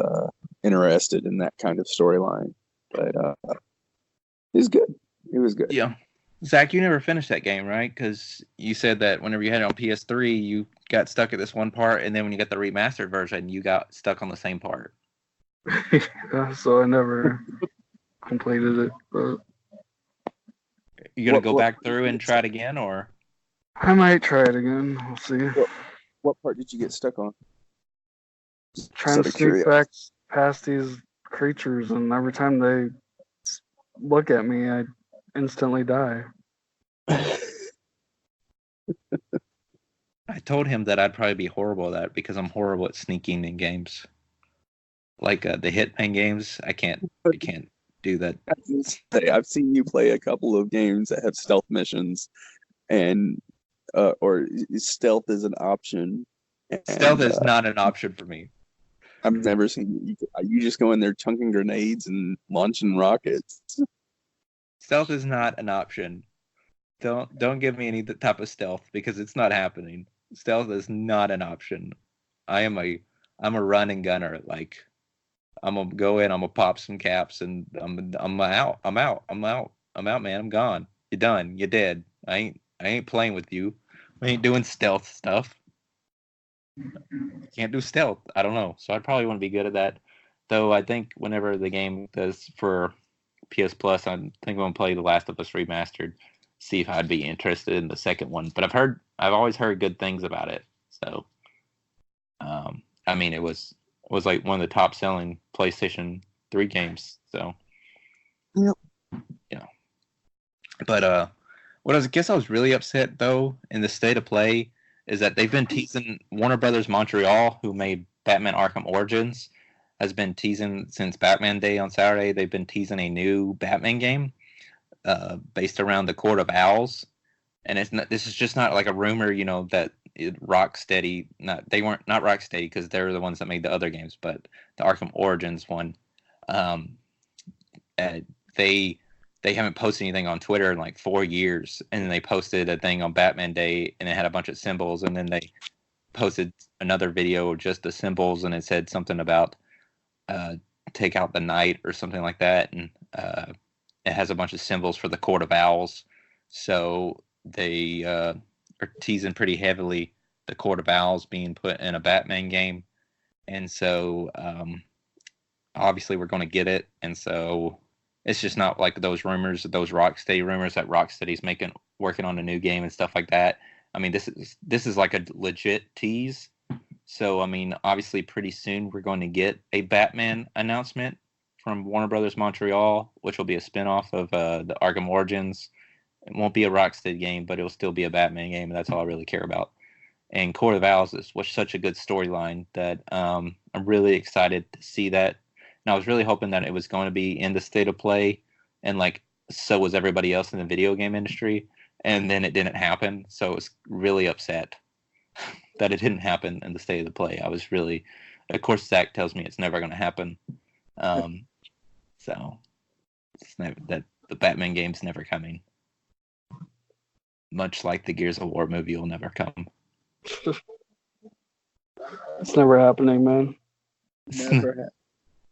interested in that kind of storyline. But it was good. It was good. Yeah. Zach, you never finished that game, right? Because you said that whenever you had it on PS3, you got stuck at this one part, and then when you got the remastered version, you got stuck on the same part. Yeah, so I never completed it, but You gonna What- go what- back through and try it again, or I might try it again. We'll see. What part did you get stuck on? Trying to sneak back past these creatures, and every time they look at me, I instantly die. I told him that I'd probably be horrible at that because I'm horrible at sneaking in games, like the Hitman games. I can't do that. I've seen you play a couple of games that have stealth missions, and or stealth is an option. Stealth and, is not an option for me. I've never seen you just go in there chunking grenades and launching rockets. Stealth is not an option. Don't give me any type of stealth because it's not happening. Stealth is not an option. I'm a run and gunner. Like I'm gonna go in, I'm gonna pop some caps, and I'm out. I'm out, man. I'm gone. You're done. You're dead. I ain't playing with you. I ain't doing stealth stuff. Can't do stealth. I don't know. So I'd probably want to be good at that. Though I think whenever the game does for PS Plus, I think I'm gonna play The Last of Us Remastered. See if I'd be interested in the second one. But I've always heard good things about it. So, I mean, it was like one of the top selling PlayStation 3 games. So, Yep. Yeah. But what I guess I was really upset though in the state of play is that they've been teasing Warner Brothers Montreal, who made Batman Arkham Origins, has been teasing since Batman Day on Saturday. They've been teasing a new Batman game. Based around the Court of Owls, and this is just not like a rumor, that Rocksteady, not Rocksteady because they're the ones that made the other games, but the Arkham Origins one, they haven't posted anything on Twitter in like 4 years, and then they posted a thing on Batman Day, and it had a bunch of symbols, and then they posted another video of just the symbols, and it said something about take out the night or something like that, and it has a bunch of symbols for the Court of Owls. So they are teasing pretty heavily the Court of Owls being put in a Batman game. And so obviously we're going to get it. And so it's just not like those rumors, those Rocksteady rumors that Rocksteady's working on a new game and stuff like that. I mean, this is like a legit tease. So, I mean, obviously pretty soon we're going to get a Batman announcement from Warner Brothers Montreal, which will be a spinoff of the Arkham Origins. It won't be a Rocksteady game, but it will still be a Batman game, and that's all I really care about. And Court of Owls was such a good storyline that I'm really excited to see that. And I was really hoping that it was going to be in the state of play, and like so was everybody else in the video game industry. And then it didn't happen, so I was really upset that it didn't happen in the state of the play. I was really, of course, Zach tells me it's never going to happen. So it's never, that the Batman game's never coming. Much like the Gears of War movie will never come. It's never happening, man.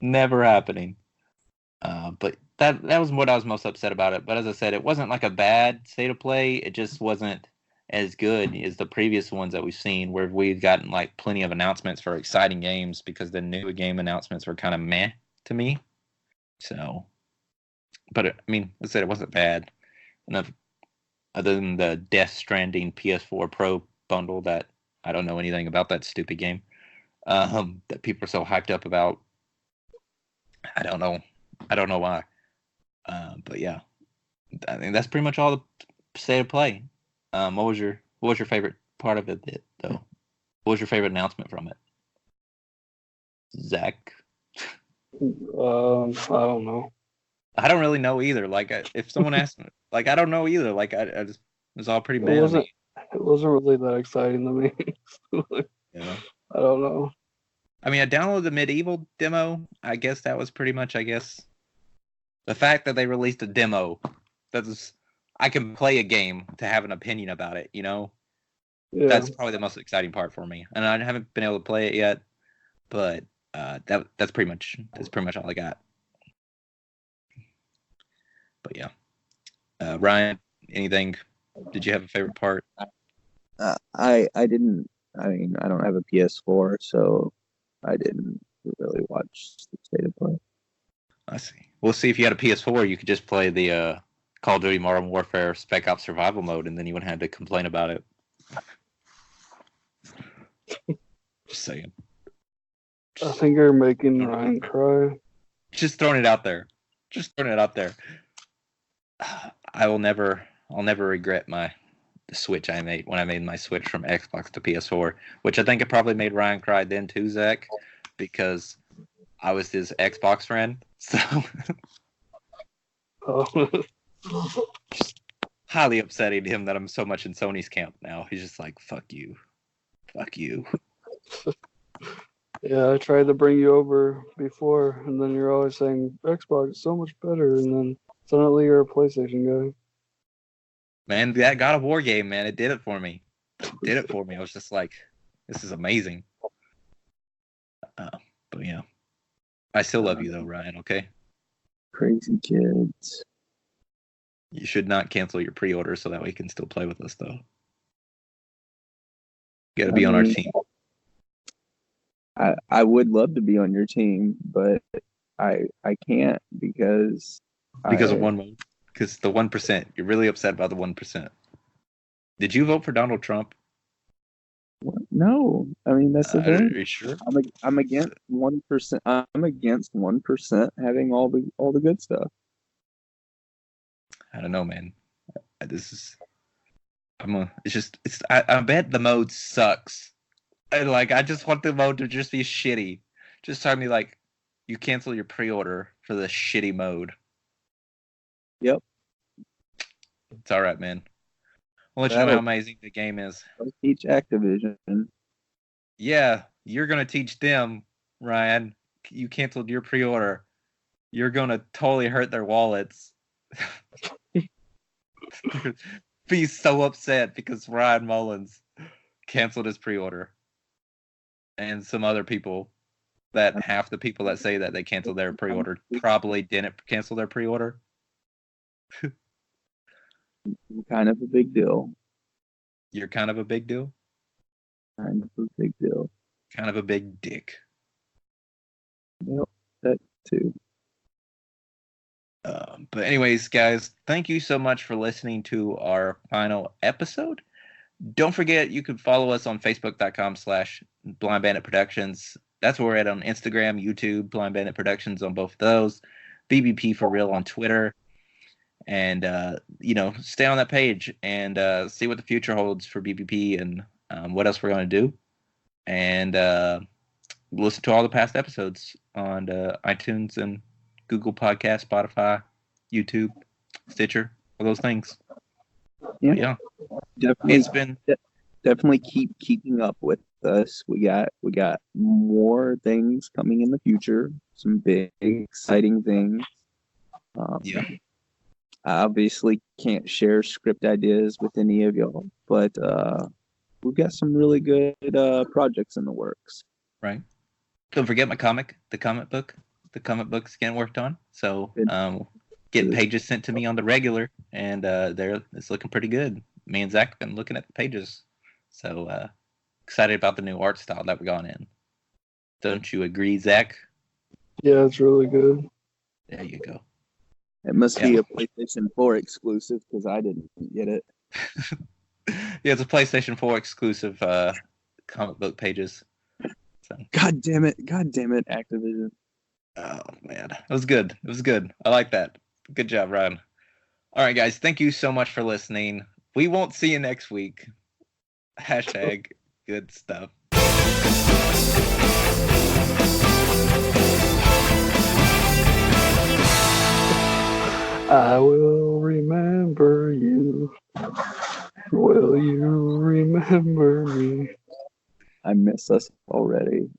Never happening. But that was what I was most upset about it. But as I said, it wasn't like a bad state of play. It just wasn't as good as the previous ones that we've seen, where we've gotten like plenty of announcements for exciting games, because the new game announcements were kind of meh to me. So, but I mean, I said it wasn't bad enough. Other than the Death Stranding PS4 Pro bundle that I don't know anything about that stupid game, that people are so hyped up about. I don't know why. But yeah, I think that's pretty much all the state of play. What was your favorite part of it though? What was your favorite announcement from it, Zach? I don't know. I don't really know either. Like, if someone asked me, like, I don't know either. Like, I just, it was all pretty mad. It wasn't really that exciting to me. Yeah. I don't know. I mean, I downloaded the Medieval demo. I guess that was pretty much, the fact that they released a demo. I can play a game to have an opinion about it, Yeah. That's probably the most exciting part for me. And I haven't been able to play it yet, but that's pretty much all I got. But yeah. Ryan, anything? Did you have a favorite part? I didn't. I mean, I don't have a PS4, so I didn't really watch the state of play. I see. We'll see if you had a PS4, you could just play the Call of Duty Modern Warfare Spec Ops Survival Mode, and then you wouldn't have to complain about it. Just saying. I think you're making Ryan cry. Just throwing it out there. I'll never regret the switch I made when I made my switch from Xbox to PS4, which I think it probably made Ryan cry then too, Zach, because I was his Xbox friend. So just highly upsetting to him that I'm so much in Sony's camp now. He's just like, fuck you. Yeah, I tried to bring you over before, and then you're always saying Xbox is so much better, and then suddenly you're a PlayStation guy. Man, that God of War game, man, it did it for me. I was just like, this is amazing. But yeah, I still love you though, Ryan. Okay. Crazy kids. You should not cancel your pre-order so that way you can still play with us though. You gotta be on our team. I would love to be on your team, but I can't because of one mode. Because the 1%. You're really upset about the 1%. Did you vote for Donald Trump? No, I mean that's the thing. Are you sure? I'm against 1%. I'm against 1% having all the good stuff. I don't know, man. I bet the mode sucks. I just want the mode to just be shitty. Just tell me like, you cancel your pre-order for the shitty mode. Yep. It's all right, man. I'll let you know how amazing the game is. I'll teach Activision. Yeah, you're gonna teach them, Ryan. You canceled your pre-order. You're gonna totally hurt their wallets. Be so upset because Ryan Mullins canceled his pre-order, and some other people that half the people that say that they canceled their pre-order probably didn't cancel their pre-order. Kind of a big deal. You're kind of a big deal? Kind of a big deal. Kind of a big dick. Yep, that too. But anyways, guys, thank you so much for listening to our final episode. Don't forget, you can follow us on Facebook.com/Blind Bandit Productions. That's where we're at on Instagram, YouTube, Blind Bandit Productions on both of those. BBP for real on Twitter. And, stay on that page and see what the future holds for BBP and what else we're going to do. And listen to all the past episodes on iTunes and Google Podcast, Spotify, YouTube, Stitcher, all those things. Yeah. Definitely. It's been definitely keeping up with us. We got more things coming in the future. Some big exciting things. I obviously can't share script ideas with any of y'all, but we've got some really good projects in the works. Right. Don't forget the comic book. The comic book's getting worked on. So getting pages sent to me on the regular, and it's looking pretty good. Me and Zach have been looking at the pages. So excited about the new art style that we're going in. Don't you agree, Zach? Yeah, it's really good. There you go. It must be a PlayStation 4 exclusive because I didn't get it. Yeah, it's a PlayStation 4 exclusive comic book pages. So. God damn it, Activision. Oh, man. It was good. I like that. Good job, Ryan. All right, guys. Thank you so much for listening. We won't see you next week. # good stuff. I will remember you. Will you remember me? I miss us already.